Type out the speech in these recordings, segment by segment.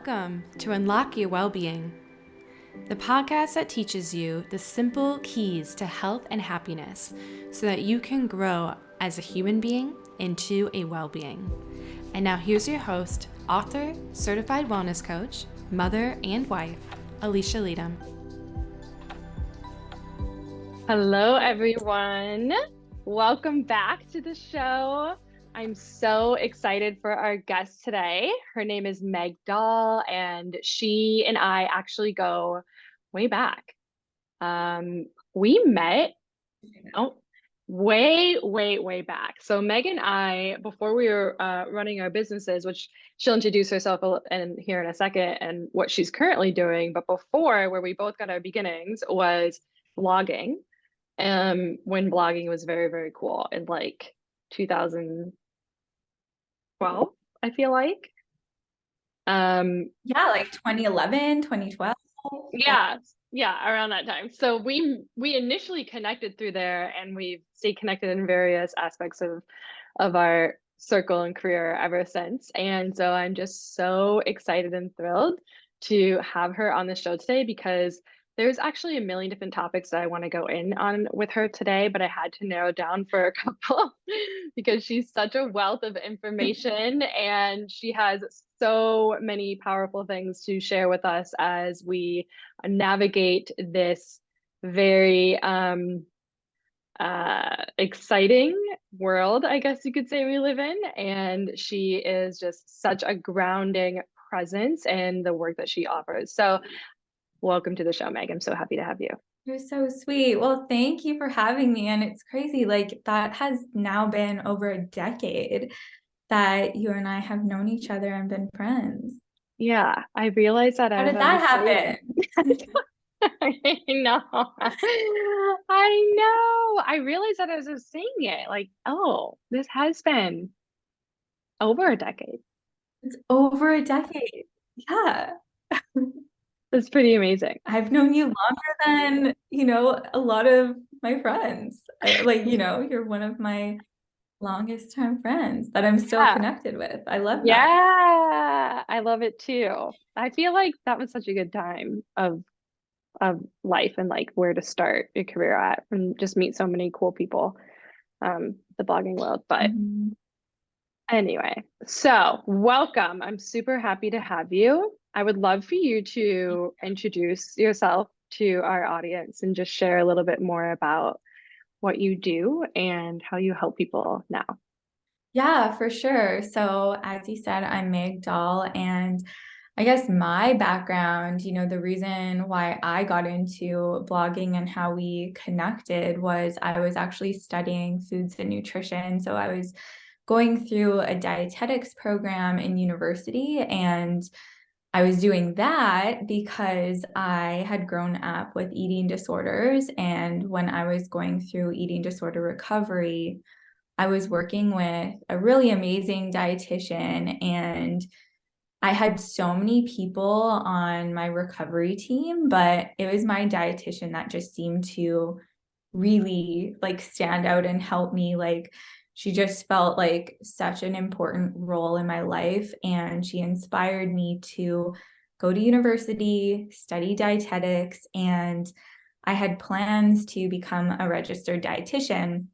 Welcome to Unlock Your Wellbeing, the podcast that teaches you the simple keys to health and happiness so that you can grow as a human being into a well-being. And now here's your host, author, certified wellness coach, mother and wife, Alisha Leytem. Hello, everyone. Welcome back to the show. I'm so excited for our guest today. Her name is Meg Doll, and she and I actually go way back. We met way back. So Meg and I, before we were running our businesses, which she'll introduce herself here in a second and what she's currently doing. But before, where we both got our beginnings was blogging. When blogging was very, very cool in like 2012, I feel like. Like 2011, 2012. Yeah, around that time. So we initially connected through there, and we've stayed connected in various aspects of our circle and career ever since. And so I'm just so excited and thrilled to have her on the show today, because there's actually a million different topics that I want to go in on with her today, but I had to narrow down for a couple because she's such a wealth of information and she has so many powerful things to share with us as we navigate this very exciting world, I guess you could say, we live in. And she is just such a grounding presence in the work that she offers. So welcome to the show, Meg. I'm so happy to have you. You're so sweet. Well, thank you for having me. And it's crazy. Like, that has now been over a decade that you and I have known each other and been friends. Yeah, I realized that. How did that happen? I know. I know. I realized that as I was saying it, like, oh, this has been over a decade. It's over a decade. Yeah. That's pretty amazing. I've known you longer than, a lot of my friends. You're one of my longest time friends that I'm still connected with. I love that. Yeah, I love it too. I feel like that was such a good time of life and like where to start your career at and just meet so many cool people, the blogging world. But anyway, so welcome. I'm super happy to have you. I would love for you to introduce yourself to our audience and just share a little bit more about what you do and how you help people now. Yeah, for sure. So as you said, I'm Meg Doll, and I guess my background, the reason why I got into blogging and how we connected was I was actually studying foods and nutrition. So I was going through a dietetics program in university, and I was doing that because I had grown up with eating disorders. And when I was going through eating disorder recovery, I was working with a really amazing dietitian, and I had so many people on my recovery team, but it was my dietitian that just seemed to really stand out and help me. She just felt like such an important role in my life, and she inspired me to go to university, study dietetics, and I had plans to become a registered dietitian.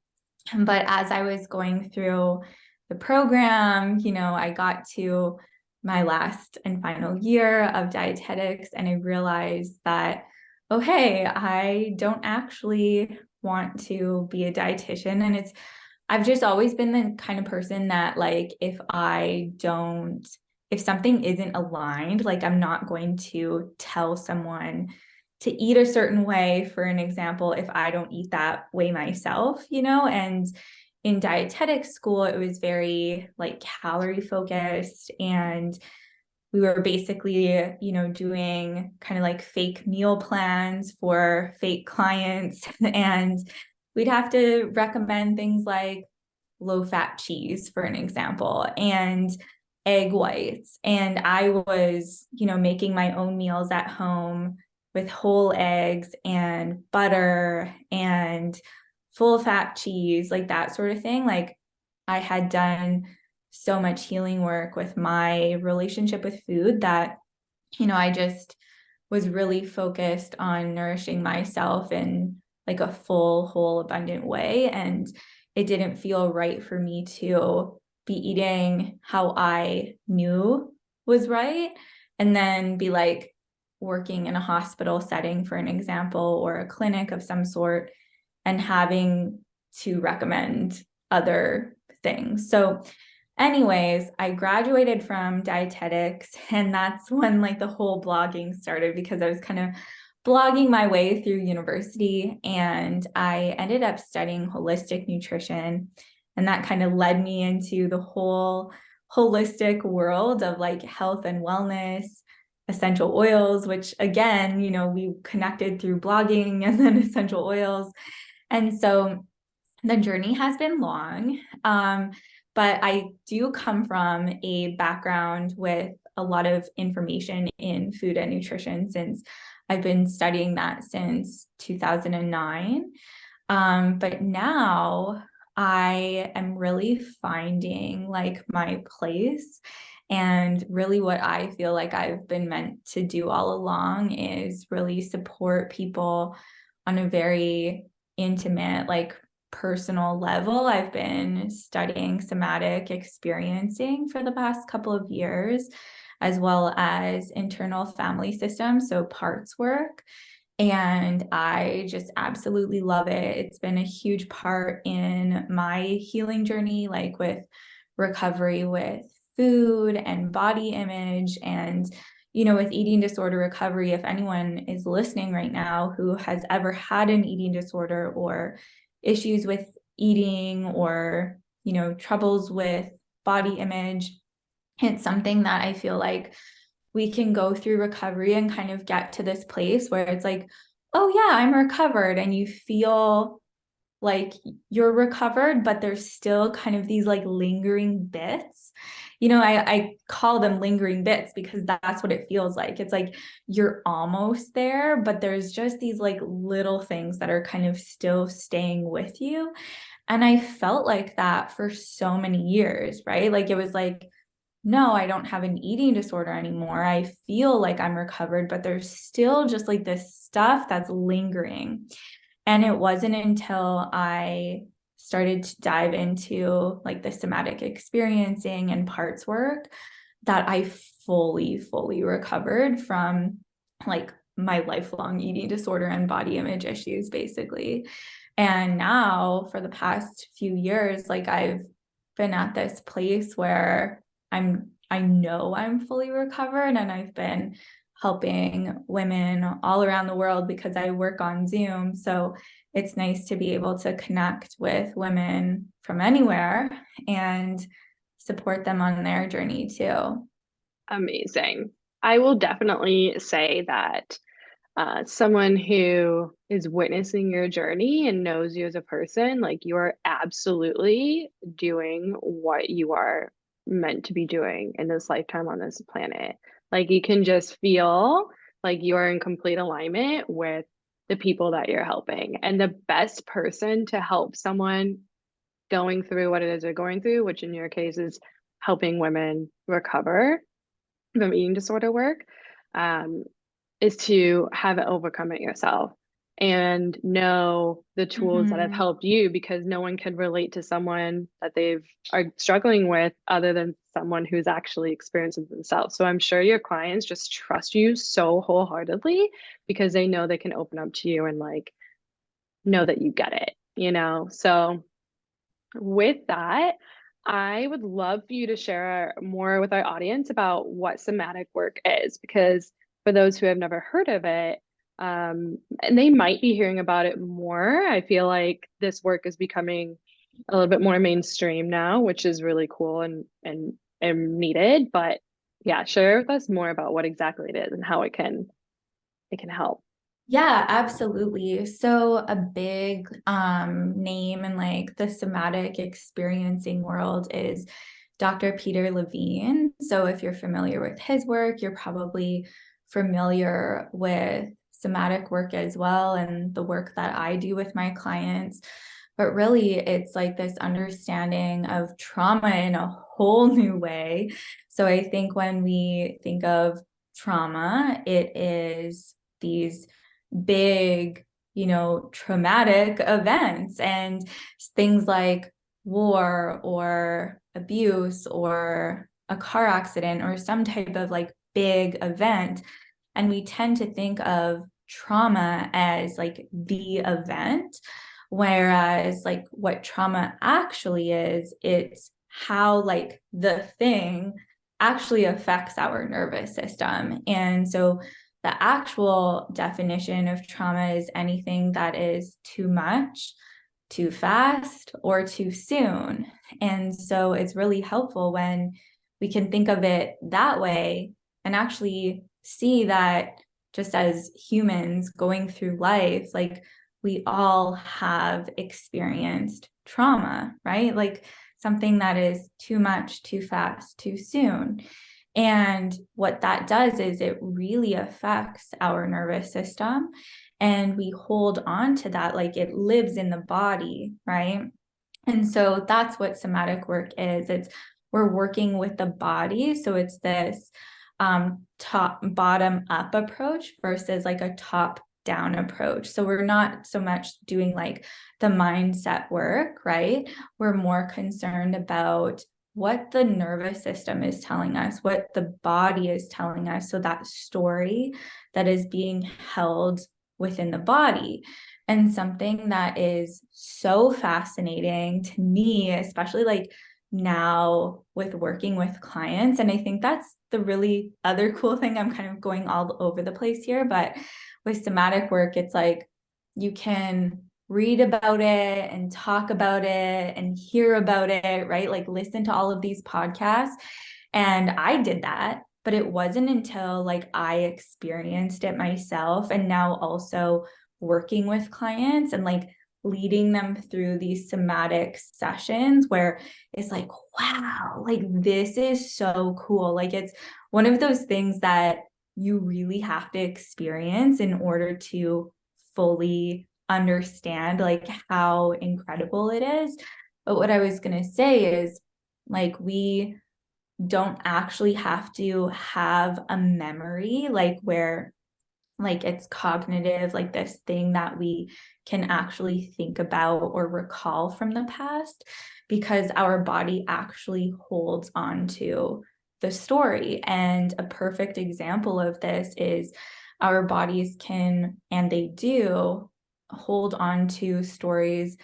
But as I was going through the program, I got to my last and final year of dietetics, and I realized that, oh, hey, I don't actually want to be a dietitian. And I've just always been the kind of person that if something isn't aligned, I'm not going to tell someone to eat a certain way, for an example, if I don't eat that way myself, and in dietetic school, it was very calorie focused, and we were basically, doing kind of fake meal plans for fake clients. And we'd have to recommend things like low-fat cheese, for an example, and egg whites. And I was, making my own meals at home with whole eggs and butter and full-fat cheese, that sort of thing. I had done so much healing work with my relationship with food that I just was really focused on nourishing myself in like a full, whole, abundant way. And it didn't feel right for me to be eating how I knew was right. And then be like working in a hospital setting, for an example, or a clinic of some sort, and having to recommend other things. So anyways, I graduated from dietetics, and that's when like the whole blogging started, because I was kind of blogging my way through university, and I ended up studying holistic nutrition. And that kind of led me into the whole holistic world of like health and wellness, essential oils, which again, we connected through blogging, and then essential oils. And so the journey has been long, but I do come from a background with a lot of information in food and nutrition, since I've been studying that since 2009. But now I am really finding like my place. And really, what I feel like I've been meant to do all along is really support people on a very intimate, like personal level. I've been studying somatic experiencing for the past couple of years, as well as internal family systems, so parts work. And I just absolutely love it. It's been a huge part in my healing journey, like with recovery with food and body image. And with eating disorder recovery, if anyone is listening right now who has ever had an eating disorder or issues with eating, or troubles with body image, it's something that I feel like we can go through recovery and kind of get to this place where it's like, oh yeah, I'm recovered, and you feel like you're recovered, but there's still kind of these like lingering bits. I call them lingering bits because that's what it feels like. It's like you're almost there, but there's just these like little things that are kind of still staying with you. And I felt like that for so many years, right? Like it was like, no, I don't have an eating disorder anymore. I feel like I'm recovered, but there's still just like this stuff that's lingering. And it wasn't until I started to dive into like the somatic experiencing and parts work that I fully recovered from like my lifelong eating disorder and body image issues, basically. And now for the past few years, like I've been at this place where I know I'm fully recovered, and I've been helping women all around the world because I work on Zoom. So it's nice to be able to connect with women from anywhere and support them on their journey too. Amazing. I will definitely say that someone who is witnessing your journey and knows you as a person, like you are absolutely doing what you are meant to be doing in this lifetime on this planet. Like you can just feel like you are in complete alignment with the people that you're helping. And the best person to help someone going through what it is they're going through, which in your case is helping women recover from eating disorder work, um, is to have it overcome it yourself and know the tools that have Mm-hmm. helped you, because no one can relate to someone that they've are struggling with other than someone who's actually experienced it themselves. So I'm sure your clients just trust you so wholeheartedly because they know they can open up to you and like know that you get it. So with that, I would love for you to share more with our audience about what somatic work is, because for those who have never heard of it, and they might be hearing about it more, I feel like this work is becoming a little bit more mainstream now, which is really cool and needed. But yeah, share with us more about what exactly it is and how it can help. Yeah, absolutely. So a big name in like the somatic experiencing world is Dr. Peter Levine. So if you're familiar with his work, you're probably familiar with somatic work as well, and the work that I do with my clients. But really, it's like this understanding of trauma in a whole new way. So I think when we think of trauma. It is these big, traumatic events and things like war or abuse or a car accident or some type of like big event. And we tend to think of trauma as like the event, whereas like what trauma actually is, it's how like the thing actually affects our nervous system. And so the actual definition of trauma is anything that is too much, too fast, or too soon. And so it's really helpful when we can think of it that way and actually see that just as humans going through life, like we all have experienced trauma, right? Like something that is too much, too fast, too soon. And what that does is it really affects our nervous system. And we hold on to that like it lives in the body, right? And so that's what somatic work is. We're working with the body. So it's this top bottom up approach versus like a top down approach. So we're not so much doing like the mindset work, right? We're more concerned about what the nervous system is telling us, what the body is telling us. So that story that is being held within the body. And something that is so fascinating to me, especially like now with working with clients. And I think that's the really other cool thing. I'm kind of going all over the place here, but with somatic work, it's like you can read about it and talk about it and hear about it, right? Like listen to all of these podcasts. And I did that, but it wasn't until like I experienced it myself and now also working with clients and like leading them through these somatic sessions where it's like, wow, like this is so cool. Like it's one of those things that you really have to experience in order to fully understand like how incredible it is. But what I was going to say is like we don't actually have to have a memory like where like it's cognitive, like this thing that we can actually think about or recall from the past, because our body actually holds on to the story. And a perfect example of this is our bodies can, and they do, hold on to stories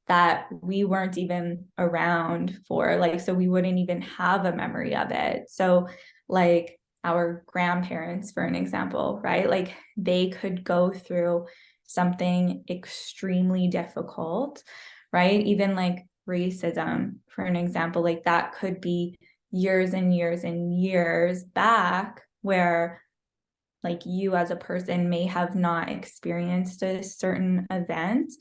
that we weren't even around for, like, so we wouldn't even have a memory of it. So like our grandparents, for an example, right? Like they could go through something extremely difficult, right? Even like racism, for an example, like that could be years and years and years back where like you as a person may have not experienced a certain event,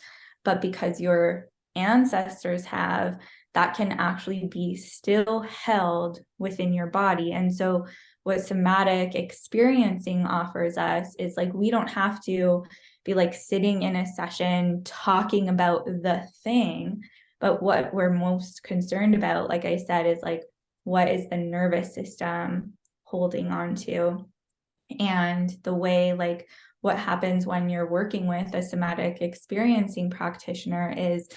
but because your ancestors have, that can actually be still held within your body. And so what somatic experiencing offers us is like we don't have to be like sitting in a session talking about the thing, but what we're most concerned about, like I said, is like what is the nervous system holding on to. And the way like what happens when you're working with a somatic experiencing practitioner is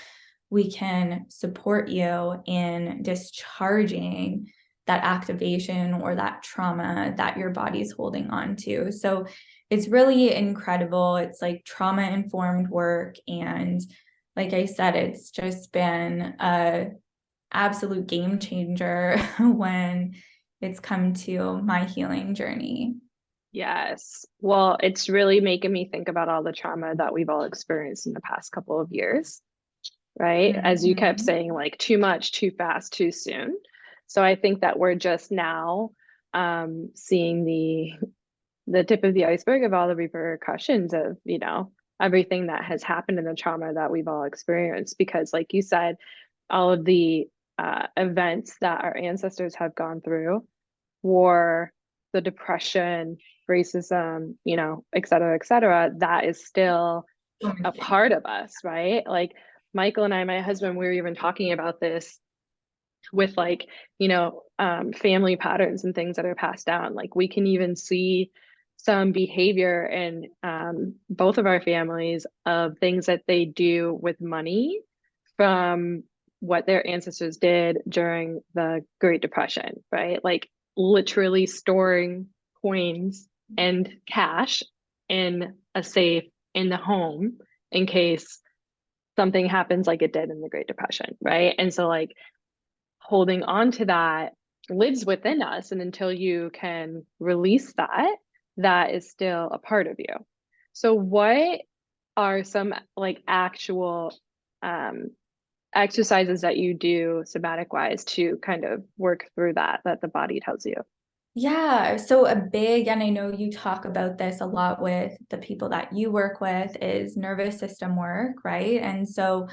we can support you in discharging that activation or that trauma that your body's holding on to. So it's really incredible. It's like trauma informed work. And like I said, it's just been a absolute game changer when it's come to my healing journey. Yes. Well, it's really making me think about all the trauma that we've all experienced in the past couple of years, right? As you kept Mm-hmm. saying, like too much, too fast, too soon. So I think that we're just now seeing the tip of the iceberg of all the repercussions of, everything that has happened in the trauma that we've all experienced. Because, like you said, all of the events that our ancestors have gone through, war, the depression, racism, et cetera, that is still So many a things. part of us, right? Like Michael and I, my husband, we were even talking about this with like, family patterns and things that are passed down. Like we can even see some behavior in both of our families of things that they do with money from what their ancestors did during the Great Depression, right? Like literally storing coins and cash in a safe in the home in case something happens like it did in the Great Depression, right? And so like holding on to that lives within us. And until you can release that, that is still a part of you. So, what are some like actual exercises that you do somatic wise to kind of work through that the body tells you? Yeah, so a big, and I know you talk about this a lot with the people that you work with, is nervous system work, right? And so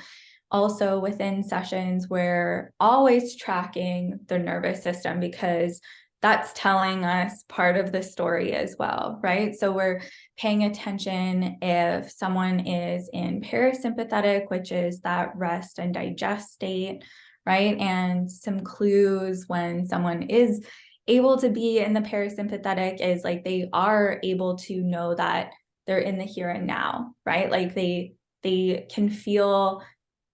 also within sessions, we're always tracking the nervous system because that's telling us part of the story as well, right? So we're paying attention if someone is in parasympathetic, which is that rest and digest state, right? And some clues when someone is able to be in the parasympathetic is like they are able to know that they're in the here and now, right? Like they can feel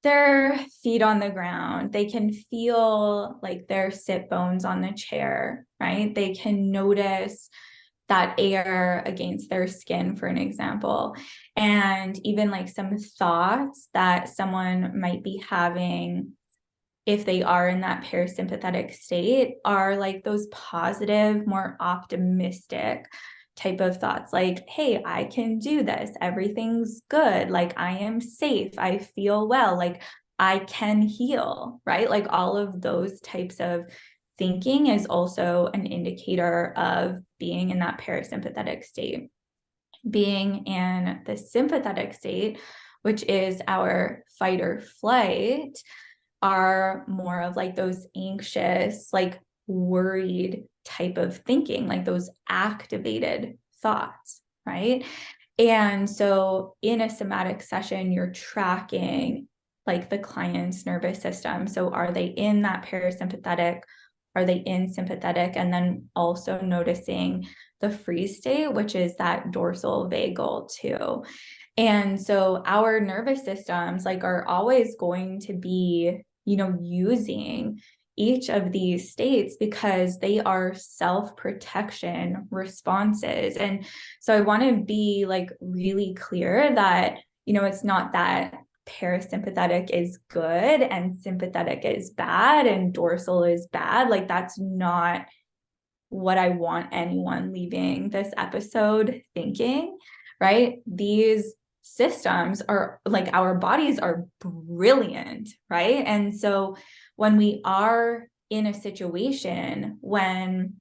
their feet on the ground. They can feel like their sit bones on the chair, right? They can notice that air against their skin, for an example. And even like some thoughts that someone might be having if they are in that parasympathetic state are like those positive, more optimistic type of thoughts like, hey, I can do this. Everything's good. Like I am safe. I feel well. Like I can heal, right? Like all of those types of thinking is also an indicator of being in that parasympathetic state. Being in the sympathetic state, which is our fight or flight, are more of like those anxious, like worried type of thinking, like those activated thoughts, right? And so in a somatic session, you're tracking like the client's nervous system. So are they in that parasympathetic? Are they in sympathetic? And then also noticing the freeze state, which is that dorsal vagal too. And so our nervous systems like are always going to be, using each of these states because they are self-protection responses. And so I want to be like really clear that, it's not that parasympathetic is good and sympathetic is bad and dorsal is bad. Like that's not what I want anyone leaving this episode thinking, right? These systems are like our bodies are brilliant, right? And so when we are in a situation when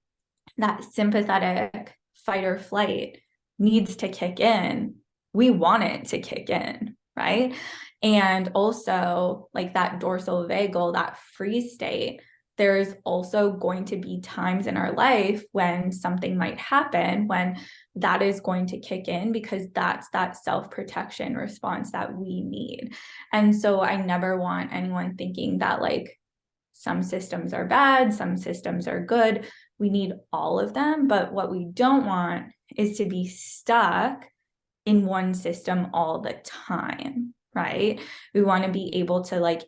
that sympathetic fight or flight needs to kick in, we want it to kick in, right? And also like that dorsal vagal, that freeze state, there's also going to be times in our life when something might happen when that is going to kick in because that's that self-protection response that we need. And so I never want anyone thinking that like some systems are bad, some systems are good. We need all of them. But what we don't want is to be stuck in one system all the time, right? We want to be able to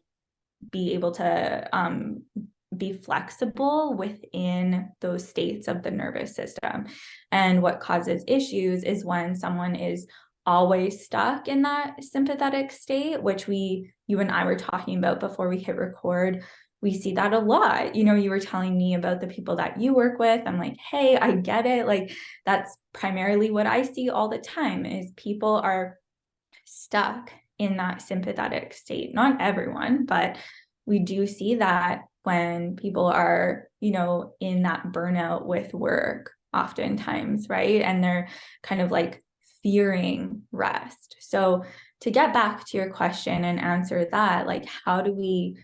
be flexible within those states of the nervous system. And what causes issues is when someone is always stuck in that sympathetic state, which you and I were talking about before we hit record. We see that a lot. You were telling me about the people that you work with. I'm like, hey, I get it. Like that's primarily what I see all the time is people are stuck in that sympathetic state. Not everyone, but we do see that when people are, in that burnout with work oftentimes, right? And they're kind of like fearing rest. So to get back to your question and answer that, like, how do we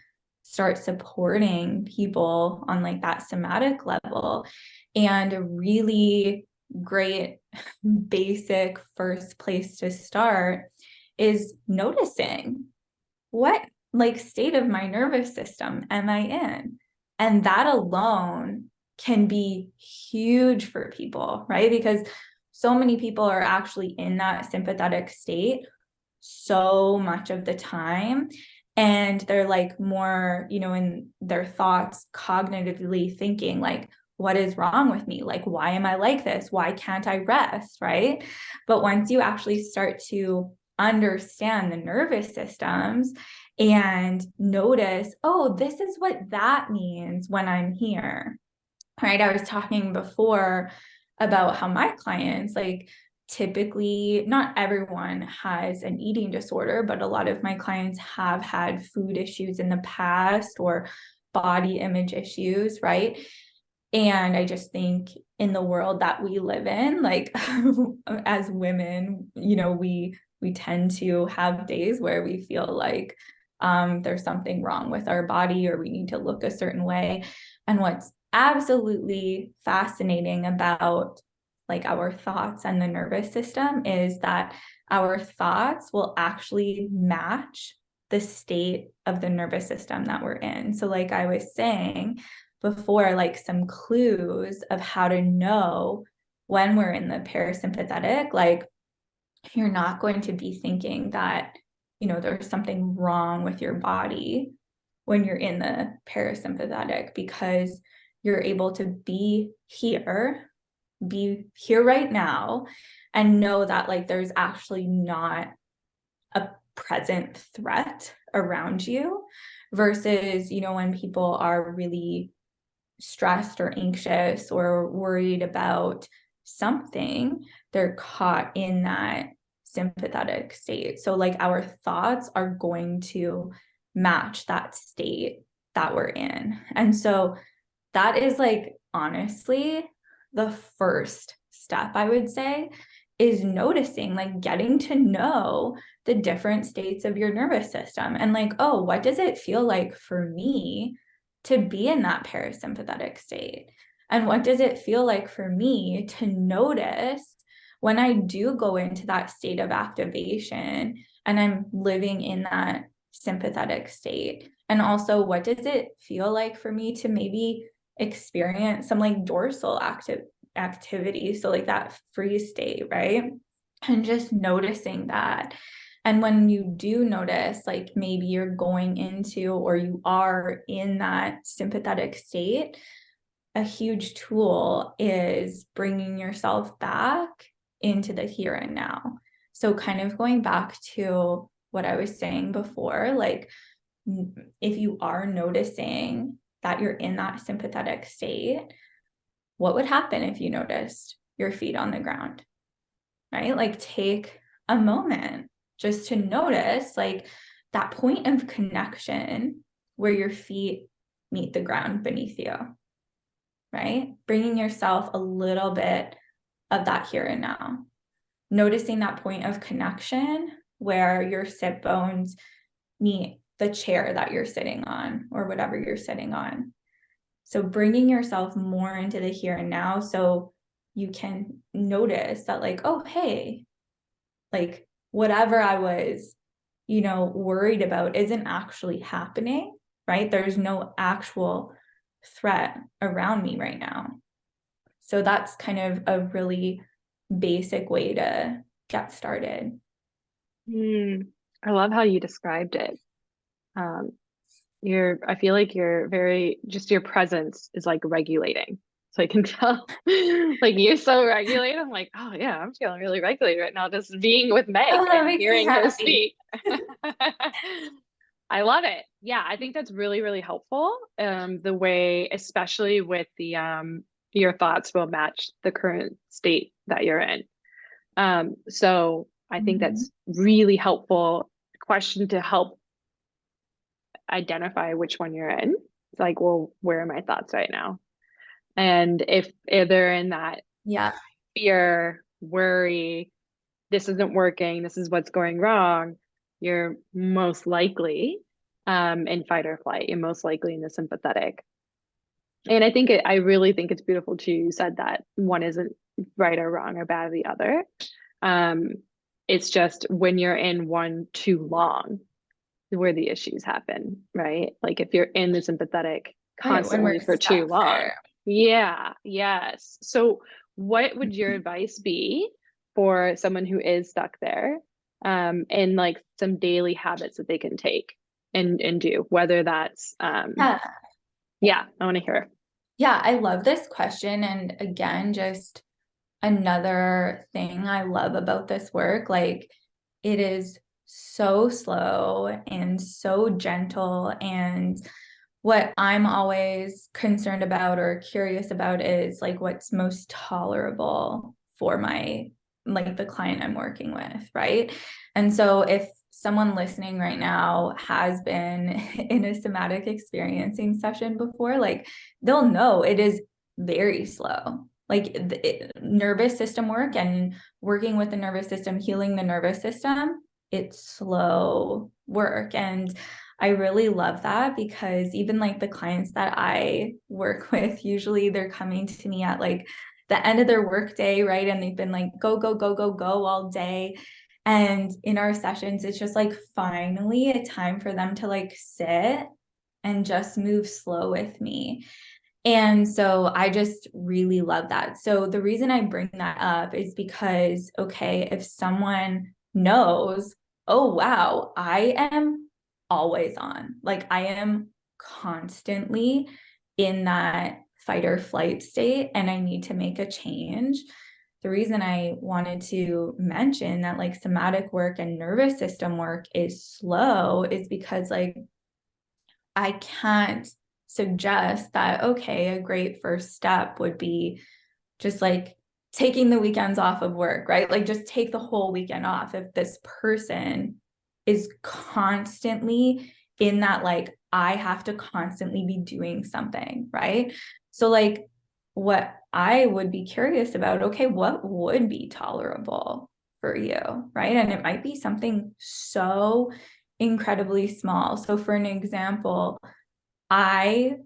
start supporting people on like that somatic level? And a really great basic first place to start is noticing what like state of my nervous system am I in? And that alone can be huge for people, right? Because so many people are actually in that sympathetic state so much of the time. And they're like more, in their thoughts, cognitively thinking like, what is wrong with me? Like, why am I like this? Why can't I rest? Right. But once you actually start to understand the nervous systems and notice, oh, this is what that means when I'm here. Right. I was talking before about how my clients, like, typically, not everyone has an eating disorder, but a lot of my clients have had food issues in the past or body image issues, right? And I just think in the world that we live in, like as women, we tend to have days where we feel like there's something wrong with our body or we need to look a certain way. And what's absolutely fascinating about like our thoughts and the nervous system is that our thoughts will actually match the state of the nervous system that we're in. So like I was saying before, like some clues of how to know when we're in the parasympathetic, like you're not going to be thinking that, there's something wrong with your body when you're in the parasympathetic, because you're able to be here right now and know that like there's actually not a present threat around you versus, when people are really stressed or anxious or worried about something, they're caught in that sympathetic state. So like our thoughts are going to match that state that we're in. And so that is like honestly the first step, I would say, is noticing, like getting to know the different states of your nervous system and like, oh, what does it feel like for me to be in that parasympathetic state? And what does it feel like for me to notice when I do go into that state of activation and I'm living in that sympathetic state? And also, what does it feel like for me to maybe experience some like dorsal activity? So like that freeze state, right? And just noticing that. And when you do notice, like maybe you're going into or you are in that sympathetic state, a huge tool is bringing yourself back into the here and now. So kind of going back to what I was saying before, like if you are noticing that you're in that sympathetic state, what would happen if you noticed your feet on the ground, right? Like take a moment just to notice like that point of connection where your feet meet the ground beneath you, right? Bringing yourself a little bit of that here and now. Noticing that point of connection where your sit bones meet the chair that you're sitting on or whatever you're sitting on. So bringing yourself more into the here and now so you can notice that like, oh, hey, like whatever I was, worried about isn't actually happening, right? There's no actual threat around me right now. So that's kind of a really basic way to get started. I love how you described it. I feel like you're very, just your presence is like regulating. So I can tell like you're so regulated. I'm like, oh yeah, I'm feeling really regulated right now, just being with Meg Oh, that and makes me hearing her happy. speak. I love it. Yeah, I think that's really, really helpful. The way, especially with the your thoughts will match the current state that you're in. So I think that's really helpful question to help identify which one you're in. It's like, well, where are my thoughts right now? And if they're in that Yeah. fear, worry, this isn't working, this is what's going wrong, you're most likely in fight or flight. You're most likely in the sympathetic. And I really think it's beautiful too. You said that one isn't right or wrong or bad or the other. Um, it's just when you're in one too long where the issues happen, right? Like if you're in the sympathetic Right, when we're constantly for too stuck long. there. Yeah, yes. So what would your advice be for someone who is stuck there, and like some daily habits that they can take and do, whether that's Yeah. yeah, I want to hear. Yeah, I love this question. And again, just another thing I love about this work, like it is so slow and so gentle. And what I'm always concerned about or curious about is like what's most tolerable for my, like the client I'm working with, right? And so if someone listening right now has been in a somatic experiencing session before, like they'll know it is very slow. Like nervous system work and working with the nervous system, healing the nervous system, it's slow work. And I really love that because even like the clients that I work with, usually they're coming to me at like the end of their work day, right? And they've been like, go, go, go, go, go all day. And in our sessions, it's just like finally a time for them to like sit and just move slow with me. And so I just really love that. So the reason I bring that up is because, okay, if someone knows, oh, wow, I am always on, like I am constantly in that fight or flight state and I need to make a change. The reason I wanted to mention that like somatic work and nervous system work is slow is because like I can't suggest that, okay, a great first step would be just like taking the weekends off of work, right? Like just take the whole weekend off. If this person is constantly in that, like, I have to constantly be doing something, right? So, like, what I would be curious about, okay, what would be tolerable for you, right? And it might be something so incredibly small. So, for an example, I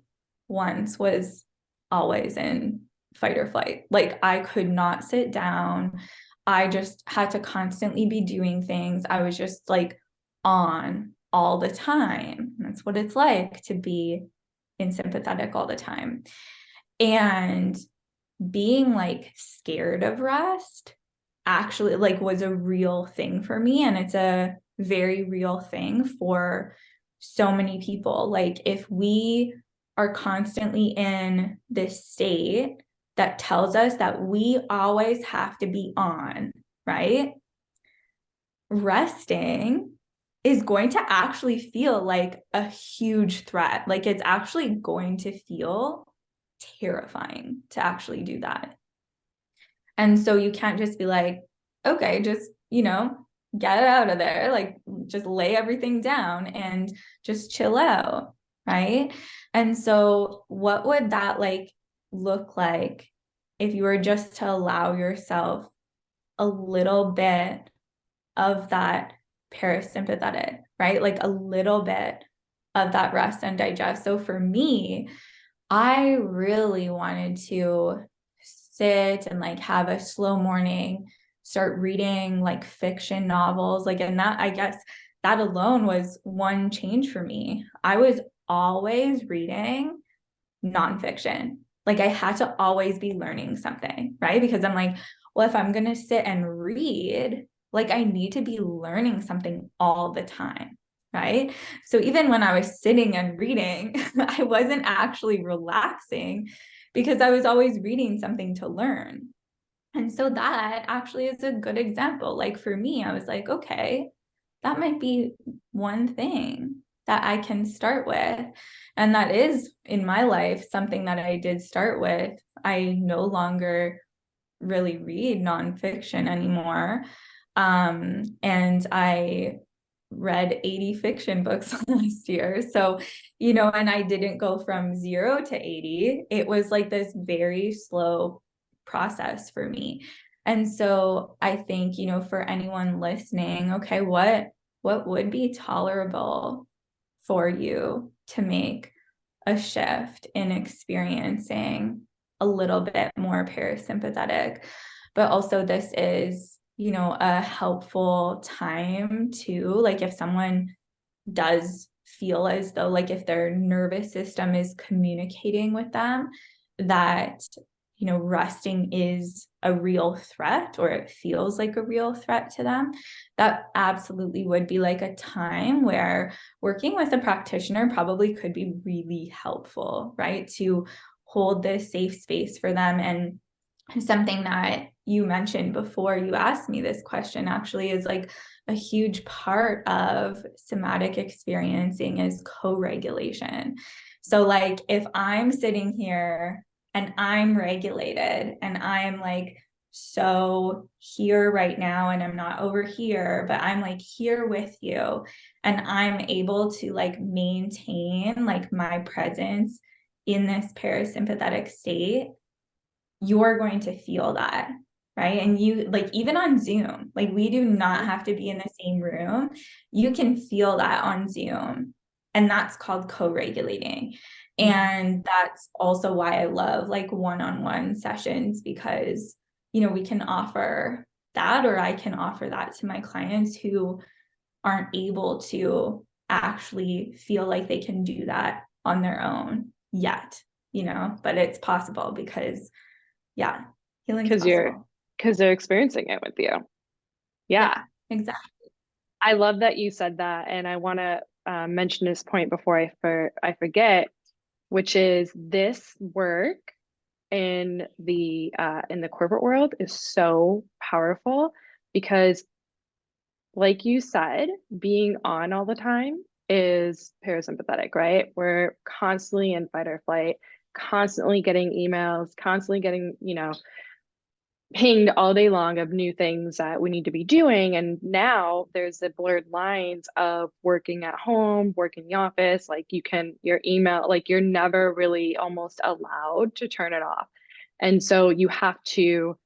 once was always in fight or flight. Like I could not sit down. I just had to constantly be doing things. I was just like on all the time. That's what it's like to be in sympathetic all the time. And being like scared of rest actually like was a real thing for me. And it's a very real thing for so many people. Like if we are constantly in this state that tells us that we always have to be on, right? Resting is going to actually feel like a huge threat. Like it's actually going to feel terrifying to actually do that. And so you can't just be like, okay, just, get it out of there. Like just lay everything down and just chill out. Right. And so what would that like look like if you were just to allow yourself a little bit of that parasympathetic, right? Like a little bit of that rest and digest. So for me, I really wanted to sit and like have a slow morning, start reading like fiction novels. Like, and that, I guess that alone was one change for me. I was always reading nonfiction. Like I had to always be learning something, right? Because I'm like, well, if I'm going to sit and read, like I need to be learning something all the time, right? So even when I was sitting and reading, I wasn't actually relaxing because I was always reading something to learn. And so that actually is a good example. Like for me, I was like, okay, that might be one thing that I can start with. And that is in my life something that I did start with. I no longer really read nonfiction anymore. And I read 80 fiction books last year. So, and I didn't go from 0 to 80. It was like this very slow process for me. And so I think, for anyone listening, okay, what would be tolerable for you to make a shift in experiencing a little bit more parasympathetic? But also this is, a helpful time too. Like if someone does feel as though like if their nervous system is communicating with them that, resting is a real threat, or it feels like a real threat to them, that absolutely would be like a time where working with a practitioner probably could be really helpful, right? To hold this safe space for them. And something that you mentioned before you asked me this question actually is like a huge part of somatic experiencing is co-regulation. So like if I'm sitting here and I'm regulated and I'm like so here right now and I'm not over here, but I'm like here with you and I'm able to like maintain like my presence in this parasympathetic state, you're going to feel that, right? And you like, even on Zoom, like we do not have to be in the same room. You can feel that on Zoom, and that's called co-regulating. And that's also why I love like one-on-one sessions, because, we can offer that, or I can offer that to my clients who aren't able to actually feel like they can do that on their own yet, but it's possible because healing's possible. Because they're experiencing it with you. Yeah. Exactly. I love that you said that. And I want to mention this point before I forget, which is this work in the corporate world is so powerful because, like you said, being on all the time is parasympathetic, right? We're constantly in fight or flight, constantly getting emails, constantly getting, pinged all day long of new things that we need to be doing. And now there's the blurred lines of working at home, working in the office, like your email, like you're never really almost allowed to turn it off. And so you have to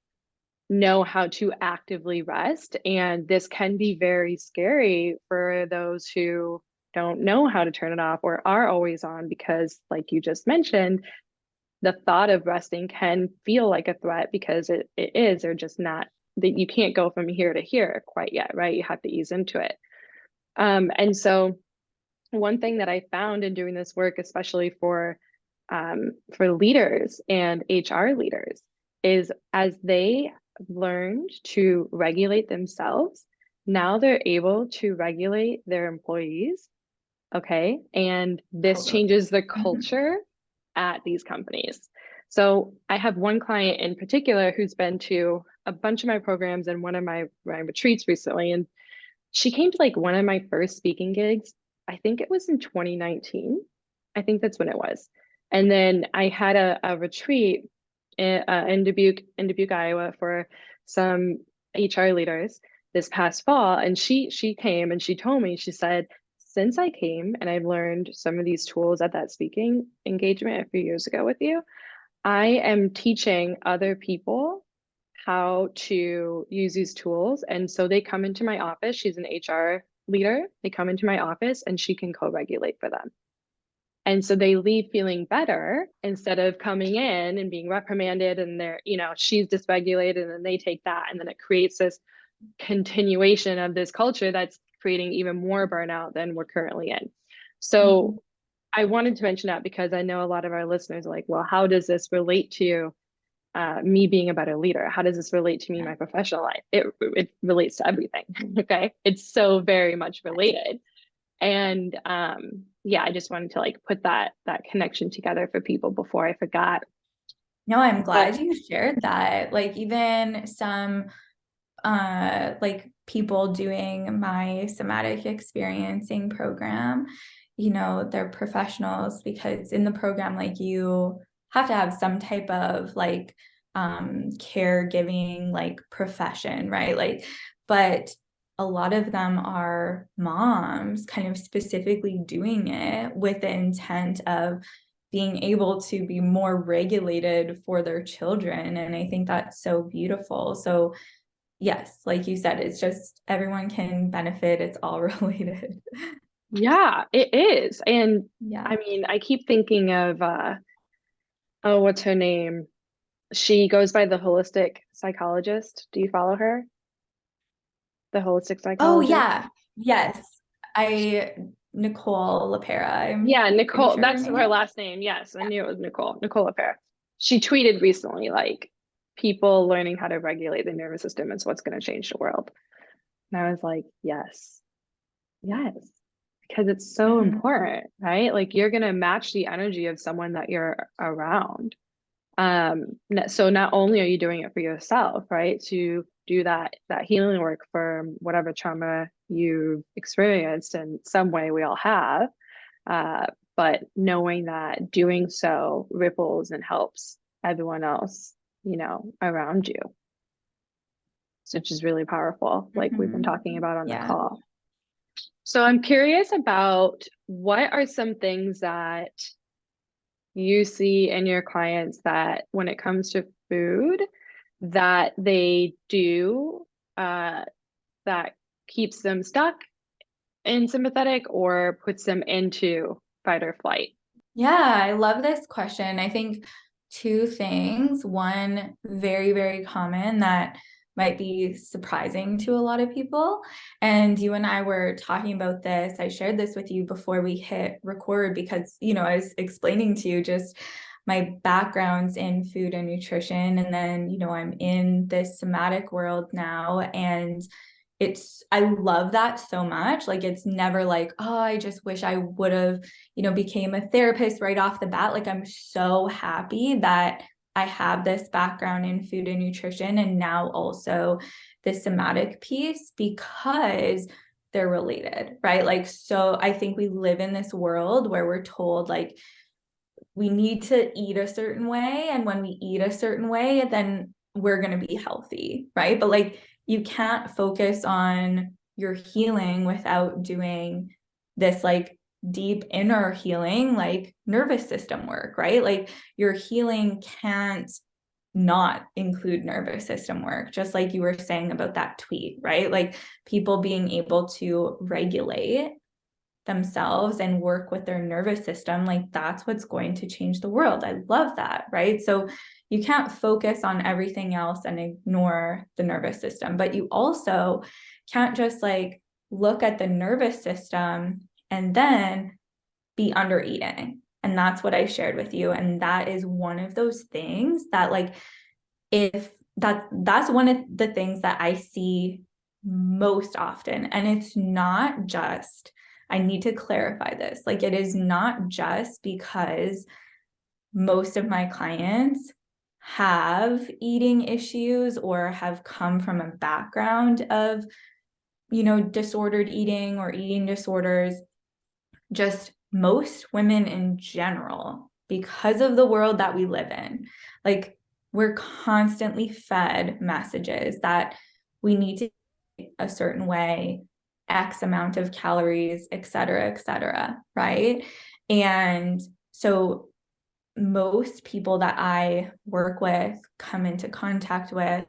know how to actively rest. And this can be very scary for those who don't know how to turn it off or are always on, because like you just mentioned, the thought of resting can feel like a threat because it is, or just not, that you can't go from here to here quite yet, right? You have to ease into it. And so one thing that I found in doing this work, especially for leaders and HR leaders, is as they learned to regulate themselves, now they're able to regulate their employees. Okay. And this Totally. changes the culture at these companies. So I have one client in particular who's been to a bunch of my programs and one of my retreats recently. And she came to like one of my first speaking gigs. I think it was in 2019. I think that's when it was. And then I had a retreat in Dubuque, Iowa for some HR leaders this past fall. And she came and she told me, she said, since I came and I've learned some of these tools at that speaking engagement a few years ago with you, I am teaching other people how to use these tools. And so they come into my office. She's an HR leader. They come into my office and she can co-regulate for them. And so they leave feeling better instead of coming in and being reprimanded and she's dysregulated, and then they take that. And then it creates this continuation of this culture that's creating even more burnout than we're currently in. So I wanted to mention that because I know a lot of our listeners are like, well, how does this relate to me being a better leader? How does this relate to me in my professional life? It relates to everything. Okay. It's so very much related. And I just wanted to like put that connection together for people before I forgot. No, I'm glad you shared that. Like even some like people doing my somatic experiencing program, they're professionals, because in the program, like you have to have some type of like caregiving like profession, right? Like, but a lot of them are moms kind of specifically doing it with the intent of being able to be more regulated for their children. And I think that's so beautiful. So yes, like you said, it's just everyone can benefit. It's all related. Yeah, it is. And Yeah. I mean, I keep thinking of what's her name? She goes by the holistic psychologist. Do you follow her? The holistic Oh psychologist? yeah. Yes. I Nicole LaPera. Yeah, I'm pretty Nicole, sure her that's name her is. last name. Yes, I knew it was Nicole Affair. She tweeted recently, like, people learning how to regulate the nervous system is what's going to change the world. And I was like, yes, yes, because it's so Mhm. important, right? Like, you're going to match the energy of someone that you're around. So not only are you doing it for yourself, right, to do that healing work for whatever trauma you've experienced, in some way we all have, uh, but knowing that doing so ripples and helps everyone else, around you, which is really powerful, like we've been talking Mhm. about on the Yeah. call. So I'm curious about, what are some things that you see in your clients that when it comes to food that they do, uh, that keeps them stuck in sympathetic or puts them into fight or flight? Yeah, I love this question. I think two things. One, very, very common that might be surprising to a lot of people. And you and I were talking about this. I shared this with you before we hit record because, I was explaining to you just my backgrounds in food and nutrition. And then, I'm in this somatic world now. And I love that so much. Like, it's never like, oh, I just wish I would have, became a therapist right off the bat. Like, I'm so happy that I have this background in food and nutrition and now also the somatic piece because they're related, right? Like, so I think we live in this world where we're told like we need to eat a certain way. And when we eat a certain way, then we're going to be healthy, right? But like, you can't focus on your healing without doing this like deep inner healing, like nervous system work, right? Like, your healing can't not include nervous system work, just like you were saying about that tweet, right? Like, people being able to regulate themselves and work with their nervous system, like, that's what's going to change the world. I love that, right? So you can't focus on everything else and ignore the nervous system, but you also can't just like look at the nervous system and then be under eating. And that's what I shared with you. And that is one of those things that, like, if that's one of the things that I see most often. And it's not just, I need to clarify this, like, it is not just because most of my clients have eating issues or have come from a background of, disordered eating or eating disorders. Just most women in general, because of the world that we live in, like, we're constantly fed messages that we need to eat a certain way, X amount of calories, et cetera, right? And so most people that I work with, come into contact with,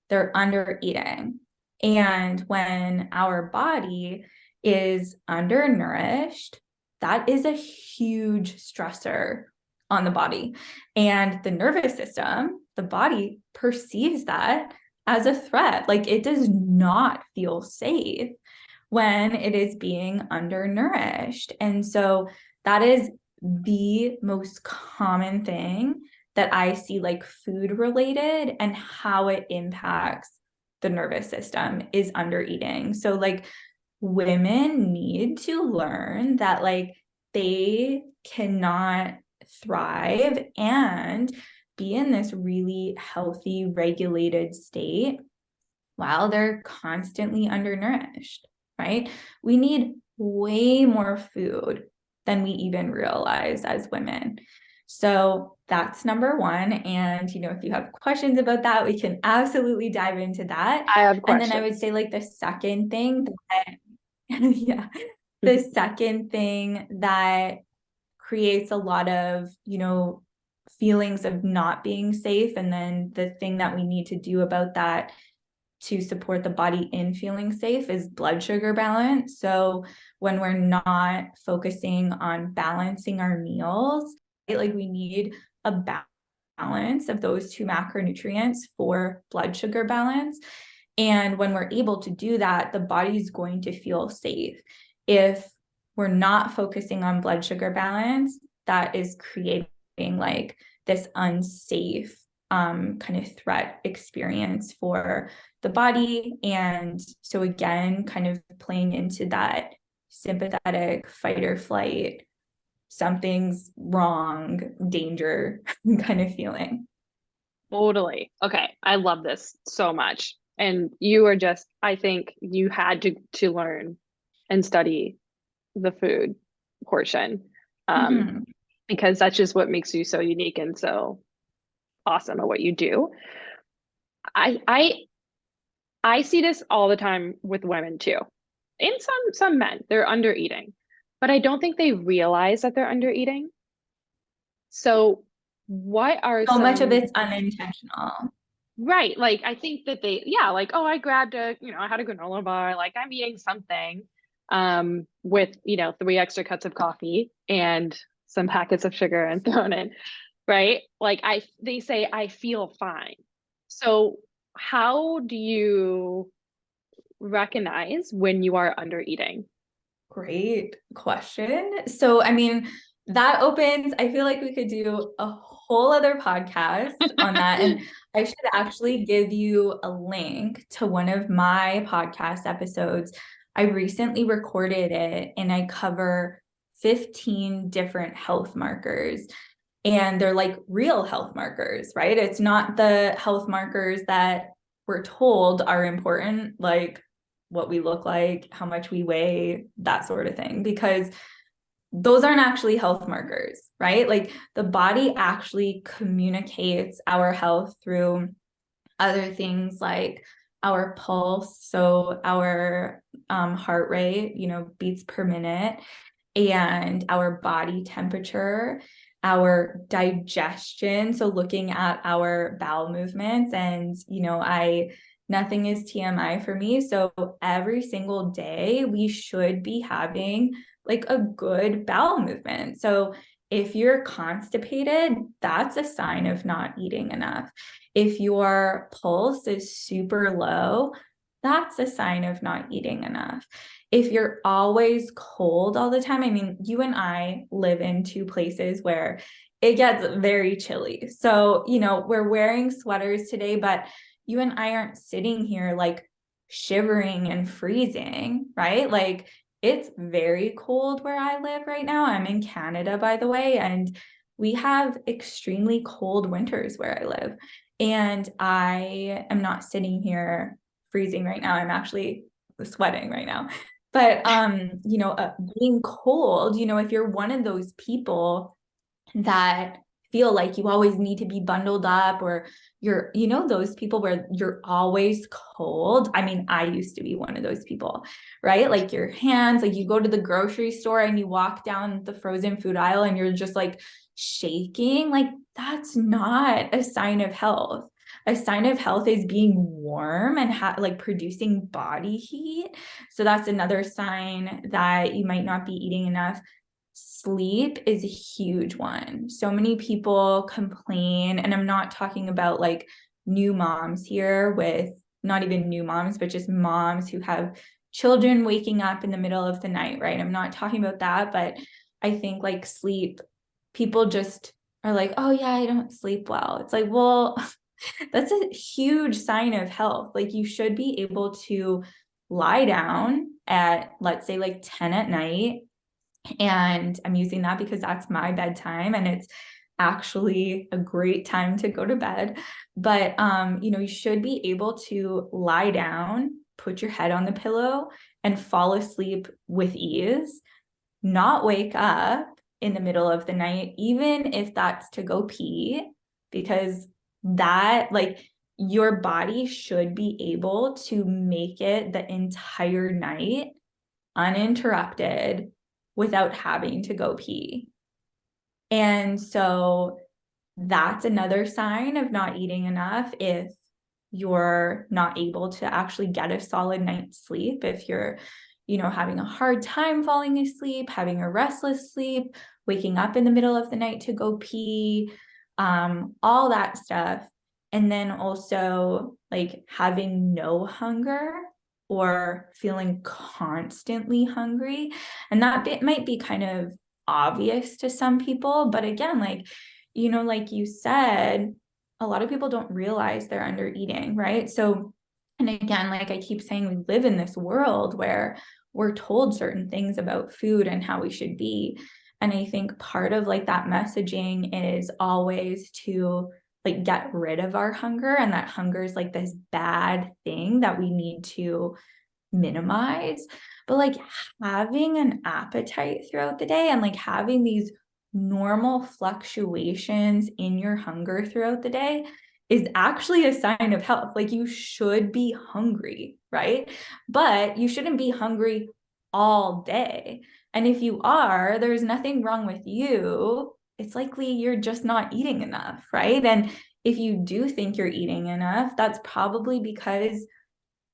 they're under eating. And when our body is undernourished, that is a huge stressor on the body. And the nervous system, the body perceives that as a threat. Like, it does not feel safe when it is being undernourished. And so that is the most common thing that I see, like, food related and how it impacts the nervous system is under eating. So like, women need to learn that like they cannot thrive and be in this really healthy, regulated state while they're constantly undernourished, right? We need way more food than we even realize as women. So that's number one. And, if you have questions about that, we can absolutely dive into that. I have And then I would questions. say, like, the second thing that, yeah, the second thing that creates a lot of, feelings of not being safe. And then the thing that we need to do about that to support the body in feeling safe is blood sugar balance. So when we're not focusing on balancing our meals, right, like, we need a balance of those two macronutrients for blood sugar balance. And when we're able to do that, the body's going to feel safe. If we're not focusing on blood sugar balance, that is creating like this unsafe kind of threat experience for the body. And so again, kind of playing into that sympathetic fight or flight, something's wrong, danger kind of feeling. Totally. Okay. I love this so much. And you are just, I think you had to learn and study the food portion. Um, Mm-hmm. because that's just what makes you so unique and so awesome at what you do. I I I see this all the time with women too. And some men, they're under eating. But I don't think they realize that they're under eating. So what are So much of some it's unintentional. right, like I think that they yeah, like oh I grabbed I had a granola bar, like I'm eating something with, 3 extra cups of coffee and some packets of sugar and thrown in, right? Like they say I feel fine. So how do you recognize when you are under eating? Great question. So, I mean, that opens, I feel like we could do a whole other podcast on that. And I should actually give you a link to one of my podcast episodes. I recently recorded it and I cover 15 different health markers. And they're like real health markers, right? It's not the health markers that we're told are important, like what we look like, how much we weigh, that sort of thing, because those aren't actually health markers, right? Like the body actually communicates our health through other things like our pulse, so our heart rate, beats per minute, and our body temperature, our digestion. So looking at our bowel movements and, nothing is TMI for me. So every single day we should be having like a good bowel movement. So if you're constipated, that's a sign of not eating enough. If your pulse is super low, that's a sign of not eating enough. If you're always cold all the time, I mean, you and I live in two places where it gets very chilly. So, we're wearing sweaters today, but you and I aren't sitting here like shivering and freezing, right? Like it's very cold where I live right now. I'm in Canada, by the way, and we have extremely cold winters where I live. And I am not sitting here freezing right now. I'm actually sweating right now. But being cold, if you're one of those people that feel like you always need to be bundled up, or you're, those people where you're always cold. I mean, I used to be one of those people, right? Like your hands, like you go to the grocery store and you walk down the frozen food aisle and you're just like shaking. Like that's not a sign of health. A sign of health is being warm and like producing body heat. So that's another sign that you might not be eating enough. Sleep is a huge one. So many people complain, and I'm not talking about like new moms here, with not even new moms, but just moms who have children waking up in the middle of the night, right? I'm not talking about that, but I think like sleep, people just are like, oh yeah, I don't sleep well. It's like, well, that's a huge sign of health. Like you should be able to lie down at, let's say, like 10 at night. And I'm using that because that's my bedtime and it's actually a great time to go to bed. But you should be able to lie down, put your head on the pillow and fall asleep with ease, not wake up in the middle of the night, even if that's to go pee, because that, like, your body should be able to make it the entire night uninterrupted without having to go pee. And so that's another sign of not eating enough. If you're not able to actually get a solid night's sleep, if you're, having a hard time falling asleep, having a restless sleep, waking up in the middle of the night to go pee, all that stuff. And then also like having no hunger or feeling constantly hungry. And that bit might be kind of obvious to some people, but again, like, you know, like you said, a lot of people don't realize they're under eating, right? So, and again, like I keep saying, we live in this world where we're told certain things about food and how we should be. And I think part of like that messaging is always to like get rid of our hunger, and that hunger is like this bad thing that we need to minimize. But like having an appetite throughout the day and like having these normal fluctuations in your hunger throughout the day is actually a sign of health. Like you should be hungry, right? But you shouldn't be hungry all day. And if you are, there's nothing wrong with you. It's likely you're just not eating enough, right? And if you do think you're eating enough, that's probably because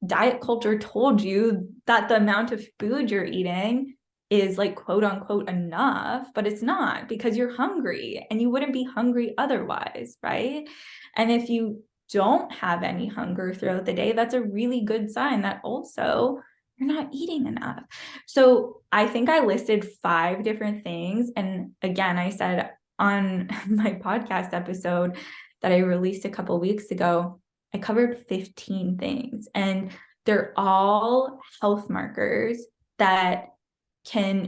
diet culture told you that the amount of food you're eating is like quote unquote enough, but it's not, because you're hungry and you wouldn't be hungry otherwise, right? And if you don't have any hunger throughout the day, that's a really good sign that also you're not eating enough. So I think I listed 5 different things. And again, I said on my podcast episode that I released a couple weeks ago, I covered 15 things, and they're all health markers that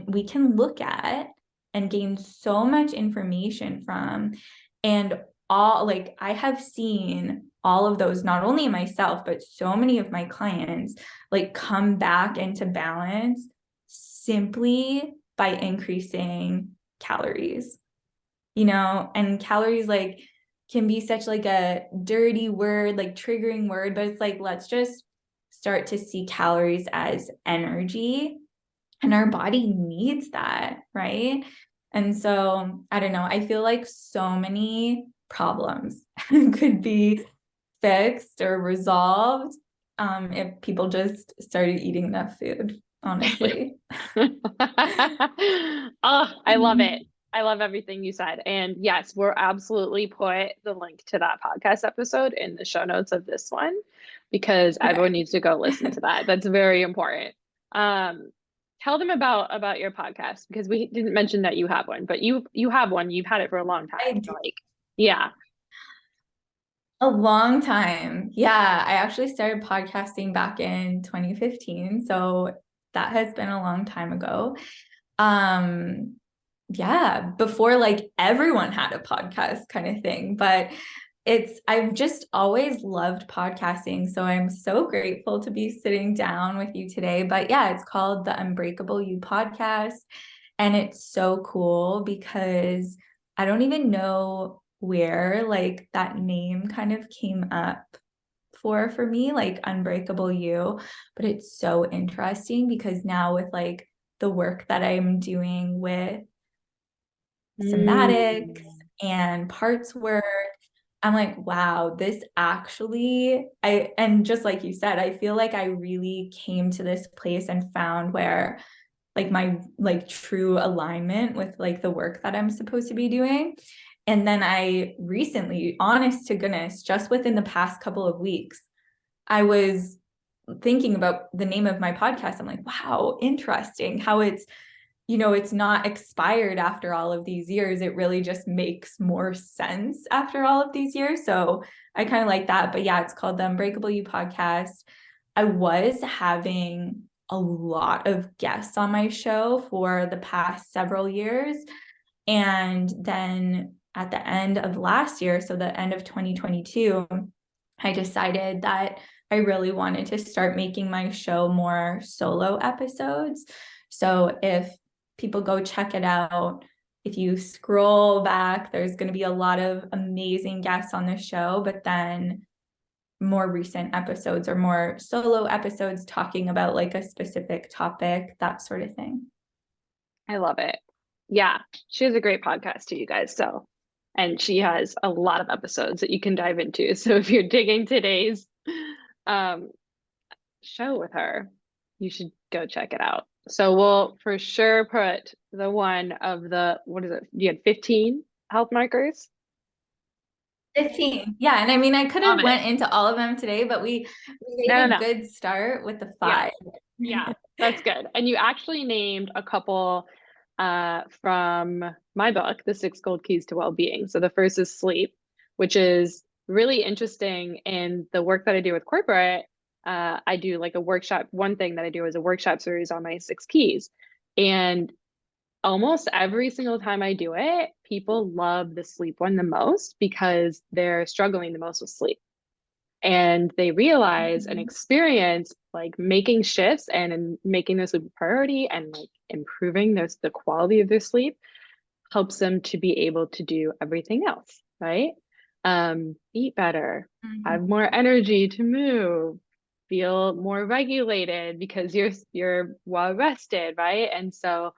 we can look at and gain so much information from. And all, like, I have seen all of those, not only myself, but so many of my clients like come back into balance simply by increasing calories, you know. And calories like can be such like a dirty word, like triggering word, but it's like, let's just start to see calories as energy, and our body needs that, right? And so I don't know, I feel like so many problems could be fixed or resolved if people just started eating enough food, honestly. Oh, I love it. I love everything you said. And yes, we'll absolutely put the link to that podcast episode in the show notes of this one, because everyone needs to go listen to that. That's very important. Um, Tell them about your podcast, because we didn't mention that you have one, but you have one. You've had it for a long I time. do. Like, yeah. A long time. Yeah, I actually started podcasting back in 2015, so that has been a long time ago. Um, yeah, before like everyone had a podcast kind of thing, but I've just always loved podcasting, so I'm so grateful to be sitting down with you today. But yeah, it's called the Unbreakable You podcast, and it's so cool because I don't even know where like that name kind of came up for me, like Unbreakable You, but it's so interesting because now with like the work that I'm doing with somatics Mm. and parts work, I'm like, wow, this actually, and just like you said, I feel like I really came to this place and found where like my like true alignment with like the work that I'm supposed to be doing. And then I recently, honest to goodness, just within the past couple of weeks, I was thinking about the name of my podcast. I'm like, wow, interesting how it's, you know, it's not expired after all of these years. It really just makes more sense after all of these years. So I kind of like that. But yeah, it's called the Unbreakable You podcast. I was having a lot of guests on my show for the past several years. And then at the end of last year, so the end of 2022, I decided that I really wanted to start making my show more solo episodes. So if people go check it out, if you scroll back, there's going to be a lot of amazing guests on the show, but then more recent episodes or more solo episodes talking about like a specific topic, that sort of thing. I love it. Yeah, she has a great podcast too, you guys. So, and she has a lot of episodes that you can dive into. So if you're digging today's um, show with her, you should go check it out. So we'll for sure put the one of the, what is it? You had 15 health markers? 15. Yeah. And I mean, I could Love have it. went into all of them today, but we No, made no, a no. good start with the Yeah. 5. Yeah, that's good. And you actually named a couple from my book, The 6 Gold Keys to Wellbeing. So the first is sleep, which is really interesting in the work that I do with corporate. I do like a workshop. One thing that I do is a workshop series on my 6 keys. And almost every single time I do it, people love the sleep one the most because they're struggling the most with sleep, and they realize and Mhm. experience like making shifts and making their sleep a priority and like improving the quality of their sleep helps them to be able to do everything else, right? Eat better, have Mhm. more energy to move, feel more regulated because you're well rested, right? And so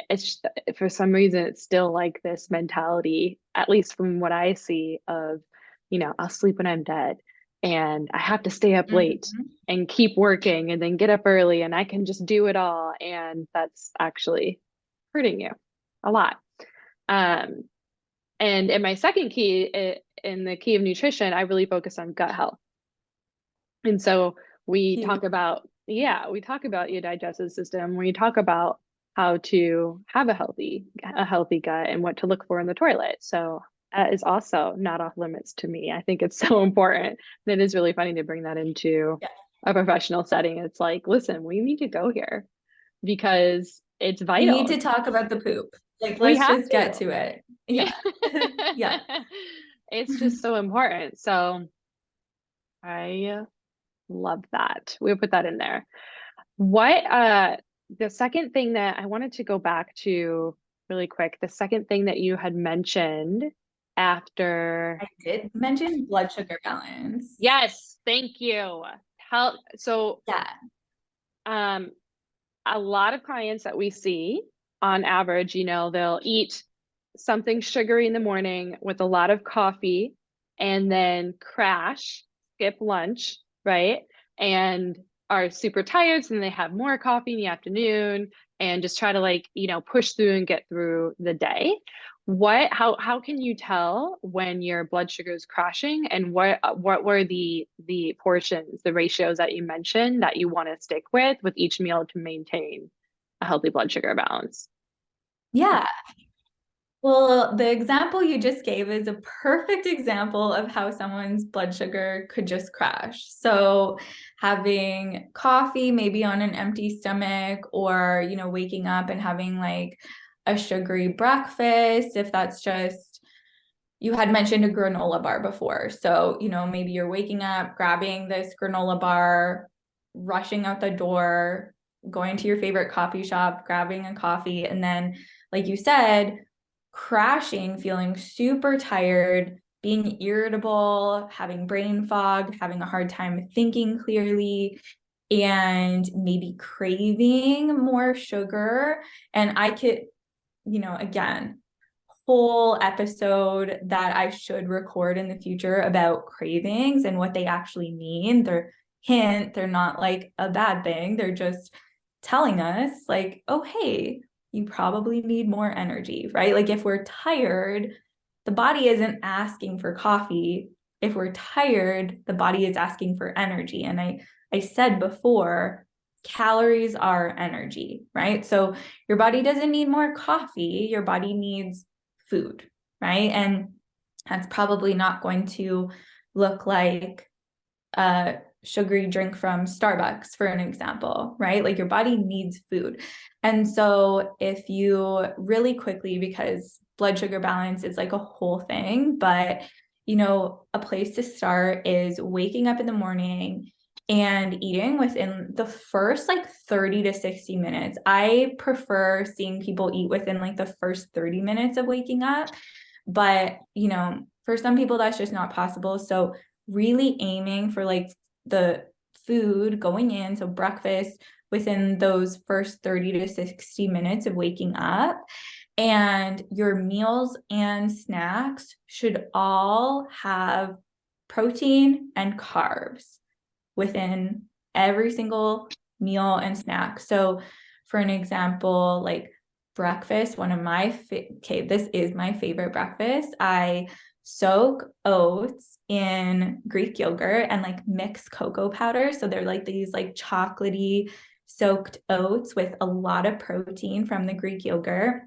it's just, for some reason it's still like this mentality, at least from what I see, of, I'll sleep when I'm dead and I have to stay up late Mhm. and keep working and then get up early and I can just do it all. And that's actually hurting you a lot. Um, and in my second key, in the key of nutrition, I really focus on gut health. And so we Huge. talk about, yeah, we talk about your digestive system. We talk about how to have a healthy gut and what to look for in the toilet. So that is also not off limits to me. I think it's so important. And it is really funny to bring that into Yeah. a professional setting. It's like, listen, we need to go here because it's We need vital. to talk about the poop. Like, We let's have just get to. to it. Yeah. Yeah. Yeah. It's just so important. So I love that. We'll put that in there. What the second thing that I wanted to go back to really quick, the second thing that you had mentioned after, I did mention blood sugar balance. yes, thank you. So Yeah. um a lot of clients that we see on average, they'll eat something sugary in the morning with a lot of coffee and then crash, skip lunch, right? And are super tired. So then they have more coffee in the afternoon and just try to like, push through and get through the day. How can you tell when your blood sugar is crashing, and what were the portions, the ratios that you mentioned that you want to stick with each meal to maintain a healthy blood sugar balance? Yeah. Well, the example you just gave is a perfect example of how someone's blood sugar could just crash. So, having coffee maybe on an empty stomach, or, waking up and having like a sugary breakfast, if that's just, you had mentioned a granola bar before. So, maybe you're waking up, grabbing this granola bar, rushing out the door, going to your favorite coffee shop, grabbing a coffee, and then, like you said, crashing, feeling super tired, being irritable, having brain fog, having a hard time thinking clearly, and maybe craving more sugar. And I could, again, whole episode that I should record in the future about cravings and what they actually mean. They're not like a bad thing. They're just telling us like, oh, hey, you probably need more energy, right? Like if we're tired, the body isn't asking for coffee. If we're tired, the body is asking for energy. And I said before, calories are energy, right? So your body doesn't need more coffee. Your body needs food, right? And that's probably not going to look like a sugary drink from Starbucks, for an example, right? Like your body needs food. And so if you really quickly, because blood sugar balance is like a whole thing, but a place to start is waking up in the morning and eating within the first like 30 to 60 minutes. I prefer seeing people eat within like the first 30 minutes of waking up. But, for some people, that's just not possible. So, really aiming for like the food going in, so breakfast within those first 30 to 60 minutes of waking up. And your meals and snacks should all have protein and carbs within every single meal and snack. So, for an example, like breakfast, one of my okay, this is my favorite breakfast. I soak oats in Greek yogurt and like mix cocoa powder. So they're like these like chocolatey soaked oats with a lot of protein from the Greek yogurt.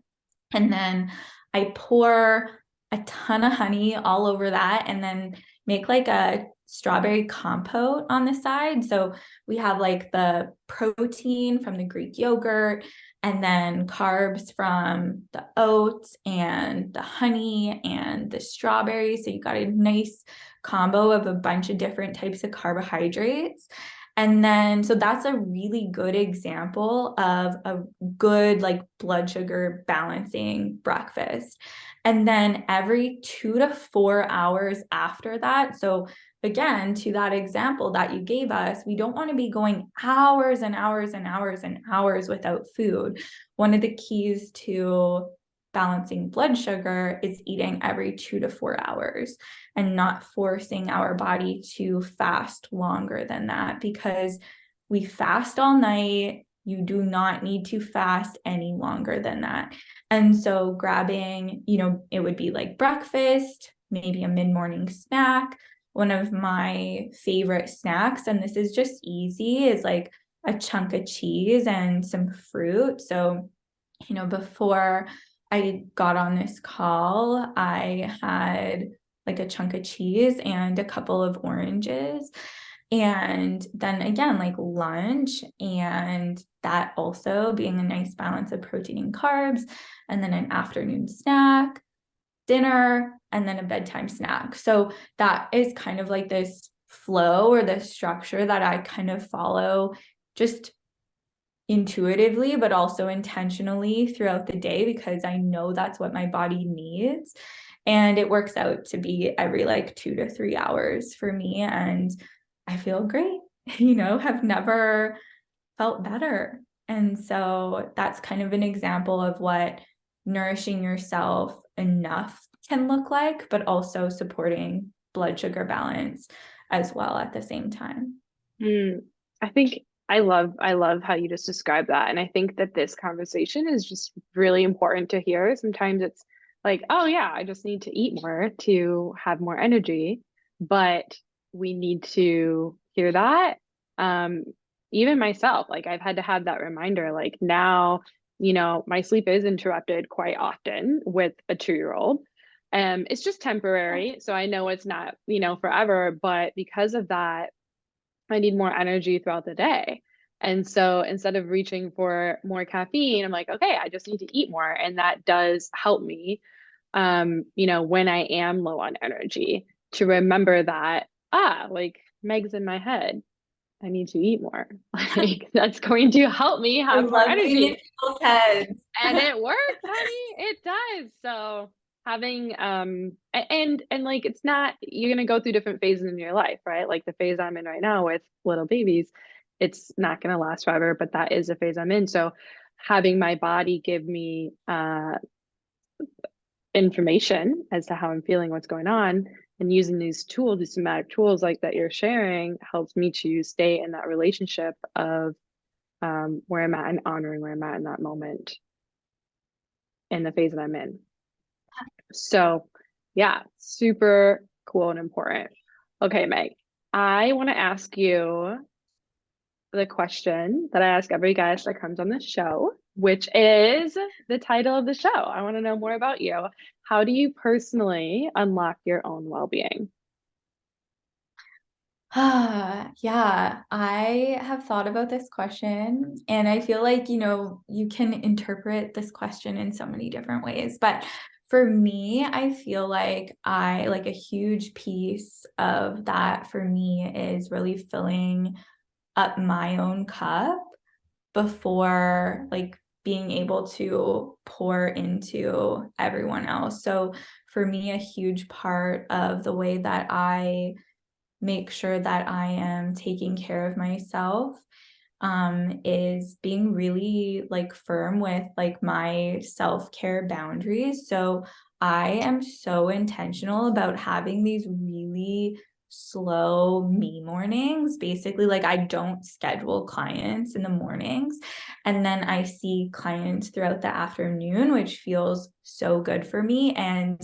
And then I pour a ton of honey all over that and then make like a strawberry compote on the side. So we have like the protein from the Greek yogurt and then carbs from the oats and the honey and the strawberries. So you got a nice combo of a bunch of different types of carbohydrates. And then, so that's a really good example of a good like blood sugar balancing breakfast. And then every 2 to 4 hours after that, so again, to that example that you gave us, we don't want to be going hours and hours and hours and hours without food. One of the keys to balancing blood sugar is eating every 2 to 4 hours and not forcing our body to fast longer than that, because we fast all night. You do not need to fast any longer than that. And so grabbing, it would be like breakfast, maybe a mid-morning snack. One of my favorite snacks, and this is just easy, is like a chunk of cheese and some fruit. So, before I got on this call, I had like a chunk of cheese and a couple of oranges. And then again, like lunch, and that also being a nice balance of protein and carbs, and then an afternoon snack, dinner, and then a bedtime snack. So that is kind of like this flow or the structure that I kind of follow just intuitively, but also intentionally throughout the day, because I know that's what my body needs. And it works out to be every like 2 to 3 hours for me. And I feel great, have never felt better. And so that's kind of an example of what nourishing yourself enough can look like, but also supporting blood sugar balance as well at the same time. I think I love how you just described that. And I think that this conversation is just really important to hear. Sometimes it's like, oh yeah, I just need to eat more to have more energy, but we need to hear that. Um, Even myself, like I've had to have that reminder, like now, my sleep is interrupted quite often with a 2-year-old. It's just temporary. So I know it's not, forever, but because of that, I need more energy throughout the day. And so instead of reaching for more caffeine, I'm like, okay, I just need to eat more. And that does help me, when I am low on energy, to remember that, like Meg's in my head. I need to eat more. Like that's going to help me I have more love being in energy. people's heads. And it works, honey. It does. So having and like it's not, you're gonna go through different phases in your life, right? Like the phase I'm in right now with little babies, it's not gonna last forever, but that is a phase I'm in. So having my body give me information as to how I'm feeling, what's going on, and using these tools, these somatic tools like that you're sharing, helps me to stay in that relationship of where I'm at and honoring where I'm at in that moment in the phase that I'm in. So, yeah, super cool and important. Okay, Meg, I want to ask you the question that I ask every guest that comes on the show, which is the title of the show. I want to know more about you. How do you personally unlock your own well-being? Yeah, I have thought about this question, and I feel like, you can interpret this question in so many different ways. But for me, I feel like a huge piece of that for me is really filling up my own cup before like being able to pour into everyone else. So for me, a huge part of the way that I make sure that I am taking care of myself is being really like firm with like my self-care boundaries. So I am so intentional about having these really slow me mornings. Basically, like I don't schedule clients in the mornings, and then I see clients throughout the afternoon, which feels so good for me. And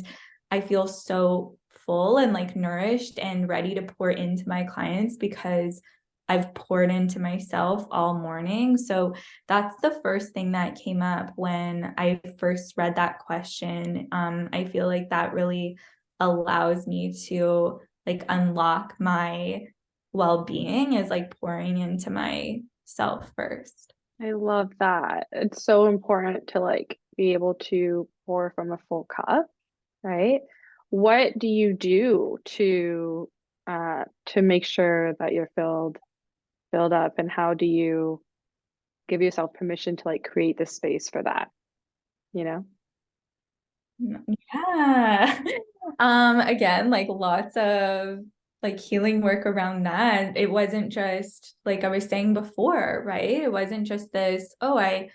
I feel so full and like nourished and ready to pour into my clients because I've poured into myself all morning. So that's the first thing that came up when I first read that question. I feel like that really allows me to like unlock my well-being, is like pouring into myself first. I love that. It's so important to like be able to pour from a full cup, right? What do you do to make sure that you're filled up, and how do you give yourself permission to like create the space for that, you know? Yeah. Again, like lots of like healing work around that. It wasn't just like I was saying before, right? It wasn't just this, oh, I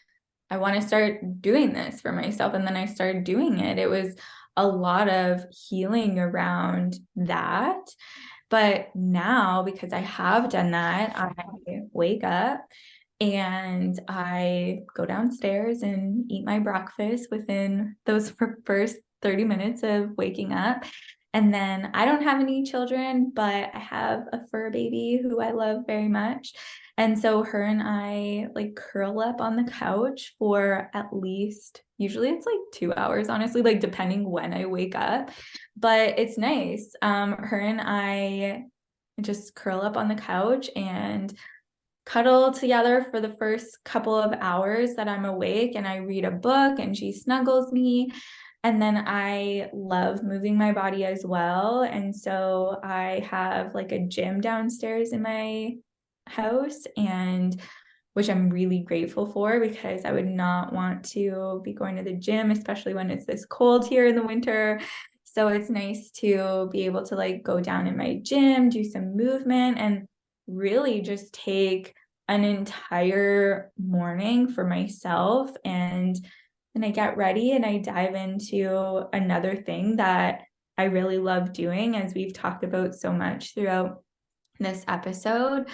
want to start doing this for myself. And then I started doing it. It was a lot of healing around that. But now, because I have done that, I wake up and I go downstairs and eat my breakfast within those first 30 minutes of waking up. And then I don't have any children, but I have a fur baby who I love very much. And so her and I like curl up on the couch for at least, usually it's like 2 hours, honestly, like depending when I wake up. But it's nice. Her and I just curl up on the couch and cuddle together for the first couple of hours that I'm awake, and I read a book and she snuggles me. And then I love moving my body as well. And so I have like a gym downstairs in my house, and which I'm really grateful for, because I would not want to be going to the gym, especially when it's this cold here in the winter. So it's nice to be able to like go down in my gym, do some movement, and really just take an entire morning for myself. And then I get ready and I dive into another thing that I really love doing, as we've talked about so much throughout this episode.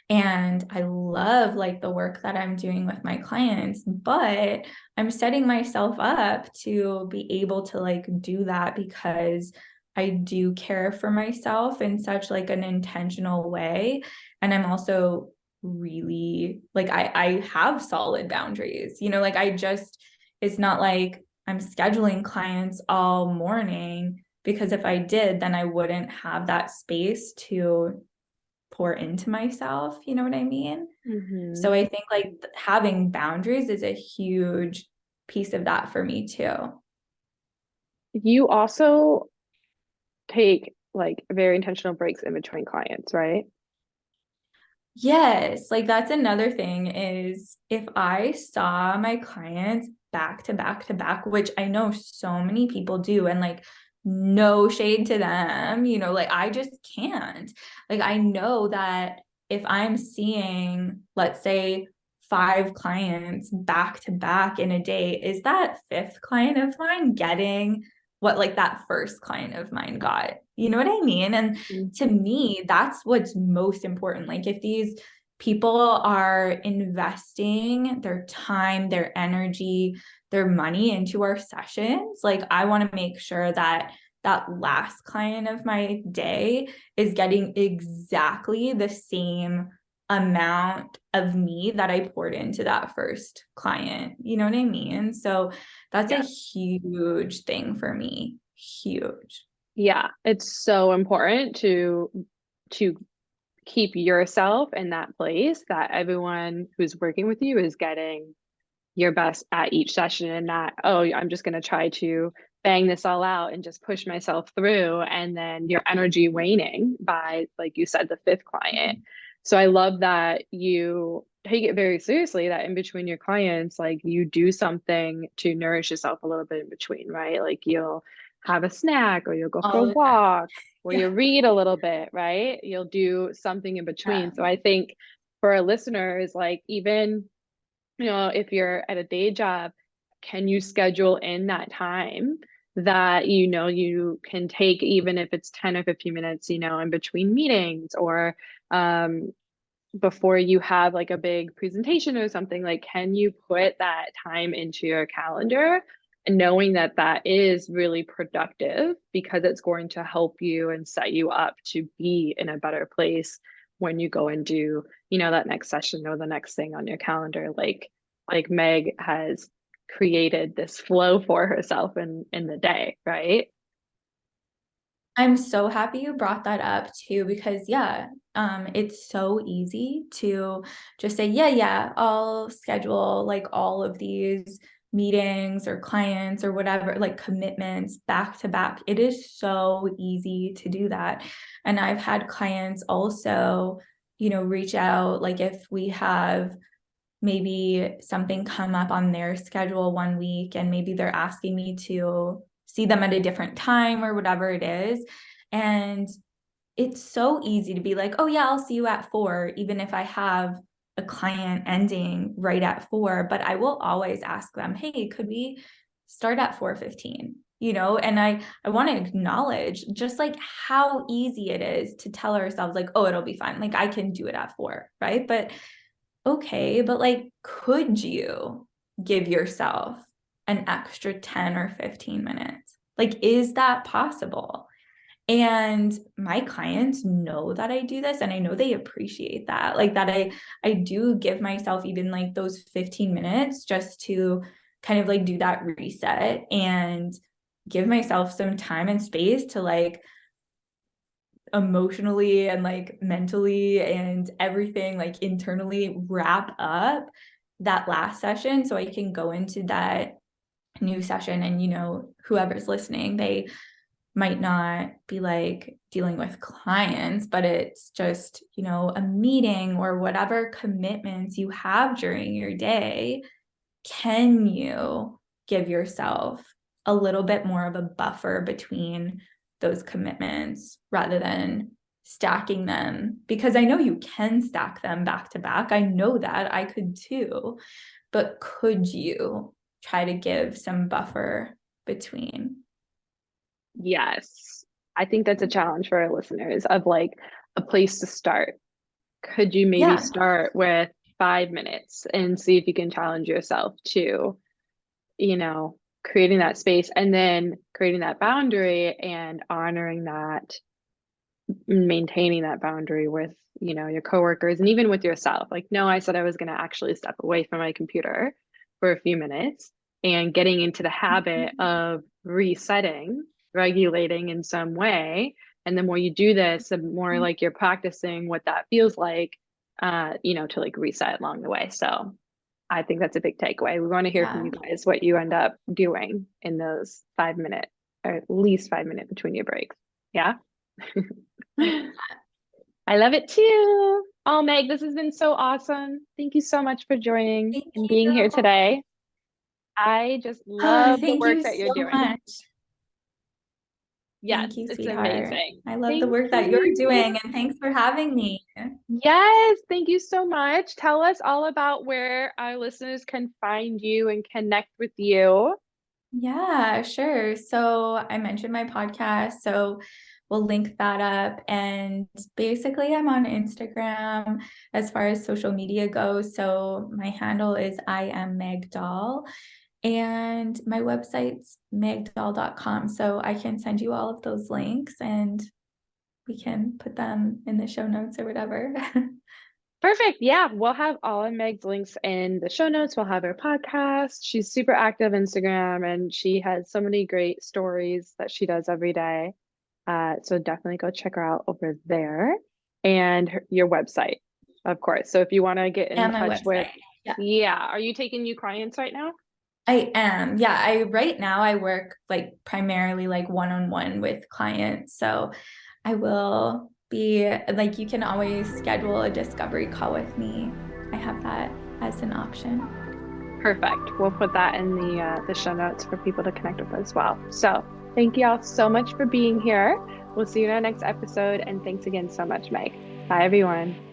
And I love like the work that I'm doing with my clients, but I'm setting myself up to be able to like do that because I do care for myself in such like an intentional way. And I'm also really like, I have solid boundaries, like it's not like I'm scheduling clients all morning, because if I did, then I wouldn't have that space to pour into myself. You know what I mean? Mm-hmm. So I think like having boundaries is a huge piece of that for me too. You also take like very intentional breaks in between clients, right? Yes, like that's another thing, is if I saw my clients back to back to back, which I know so many people do, and like no shade to them, like I just can't. Like I know that if I'm seeing, let's say, 5 clients back to back in a day, is that fifth client of mine getting what like that first client of mine got? You know what I mean? And to me, that's what's most important. Like if these people are investing their time, their energy, their money into our sessions, like I want to make sure that that last client of my day is getting exactly the same amount of me that I poured into that first client. You know what I mean? So that's a Yeah. huge thing for me. Huge. Yeah, it's so important to keep yourself in that place that everyone who's working with you is getting your best at each session, and not, oh, I'm just going to try to bang this all out and just push myself through, and then your energy waning by, like you said, the fifth client. So I love that you take it very seriously, that in between your clients, like you do something to nourish yourself a little bit in between, right? Like you'll have a snack, or you'll go for a All the time. walk, or Yeah. you'll read a little bit, right? You'll do something in Yeah. between. So I think for our listeners, like even, if you're at a day job, can you schedule in that time that you can take, even if it's 10 or 15 minutes, in between meetings, or um, before you have like a big presentation or something, like can you put that time into your calendar knowing that that is really productive because it's going to help you and set you up to be in a better place when you go and do, that next session or the next thing on your calendar. Like Meg has created this flow for herself in the day, right? I'm so happy you brought that up too, because it's so easy to just say, yeah, I'll schedule like all of these meetings or clients or whatever, like commitments back to back. It is so easy to do that. And I've had clients also, reach out, like if we have maybe something come up on their schedule one week and maybe they're asking me to see them at a different time or whatever it is. And it's so easy to be like, oh yeah, I'll see you at 4, even if I have a client ending right at 4, but I will always ask them, hey, could we start at 4:15? And I want to acknowledge just like how easy it is to tell ourselves like, oh, it'll be fine. Like I can do it at 4, right? But okay, but like, could you give yourself an extra 10 or 15 minutes? Like, is that possible? And my clients know that I do this and I know they appreciate that. Like that I do give myself even like those 15 minutes just to kind of like do that reset and give myself some time and space to like emotionally and like mentally and everything like internally wrap up that last session so I can go into that new session. And whoever's listening, they might not be like dealing with clients, but it's just a meeting or whatever commitments you have during your day. Can you give yourself a little bit more of a buffer between those commitments rather than stacking them? Because I know you can stack them back to back. I know that I could too, but could you try to give some buffer between? Yes. I think that's a challenge for our listeners of like a place to start. Could you maybe Yeah. start with 5 minutes and see if you can challenge yourself to, creating that space and then creating that boundary and honoring that, maintaining that boundary with, your coworkers and even with yourself. Like, no, I said I was going to actually step away from my computer for a few minutes and getting into the habit of resetting, regulating in some way. And the more you do this, the more like you're practicing what that feels like, to like reset along the way. So I think that's a big takeaway. We want to hear from Yeah. you guys what you end up doing in those 5 minute or at least 5 minute between your breaks. Yeah. I love it too. Oh, Meg, this has been so awesome. Thank you so much for joining Thank and being here you. today. I just Oh, love the thank work you that so you're doing. much. Yes, Thank you, it's sweetheart. amazing. I love the Thank work that you're you. doing, and thanks for having me. Yes, thank you so much. Tell us all about where our listeners can find you and connect with you. Yeah, sure. So I mentioned my podcast, so we'll link that up. And basically, I'm on Instagram as far as social media goes. So my handle is I am Meg Doll, and my website's megdoll.com. So I can send you all of those links and we can put them in the show notes or whatever. Perfect. Yeah, we'll have all of Meg's links in the show notes. We'll have her podcast. She's super active Instagram and she has so many great stories that she does every day. So definitely go check her out over there and your website, of course. So if you want to get in And my touch with, website. Yeah. yeah, are you taking new clients right now? I am. Yeah, I right now I work like primarily like one-on-one with clients. So I will be like you can always schedule a discovery call with me. I have that as an option. Perfect. We'll put that in the show notes for people to connect with as well. So thank you all so much for being here. We'll see you in our next episode. And thanks again so much, Meg. Bye, everyone.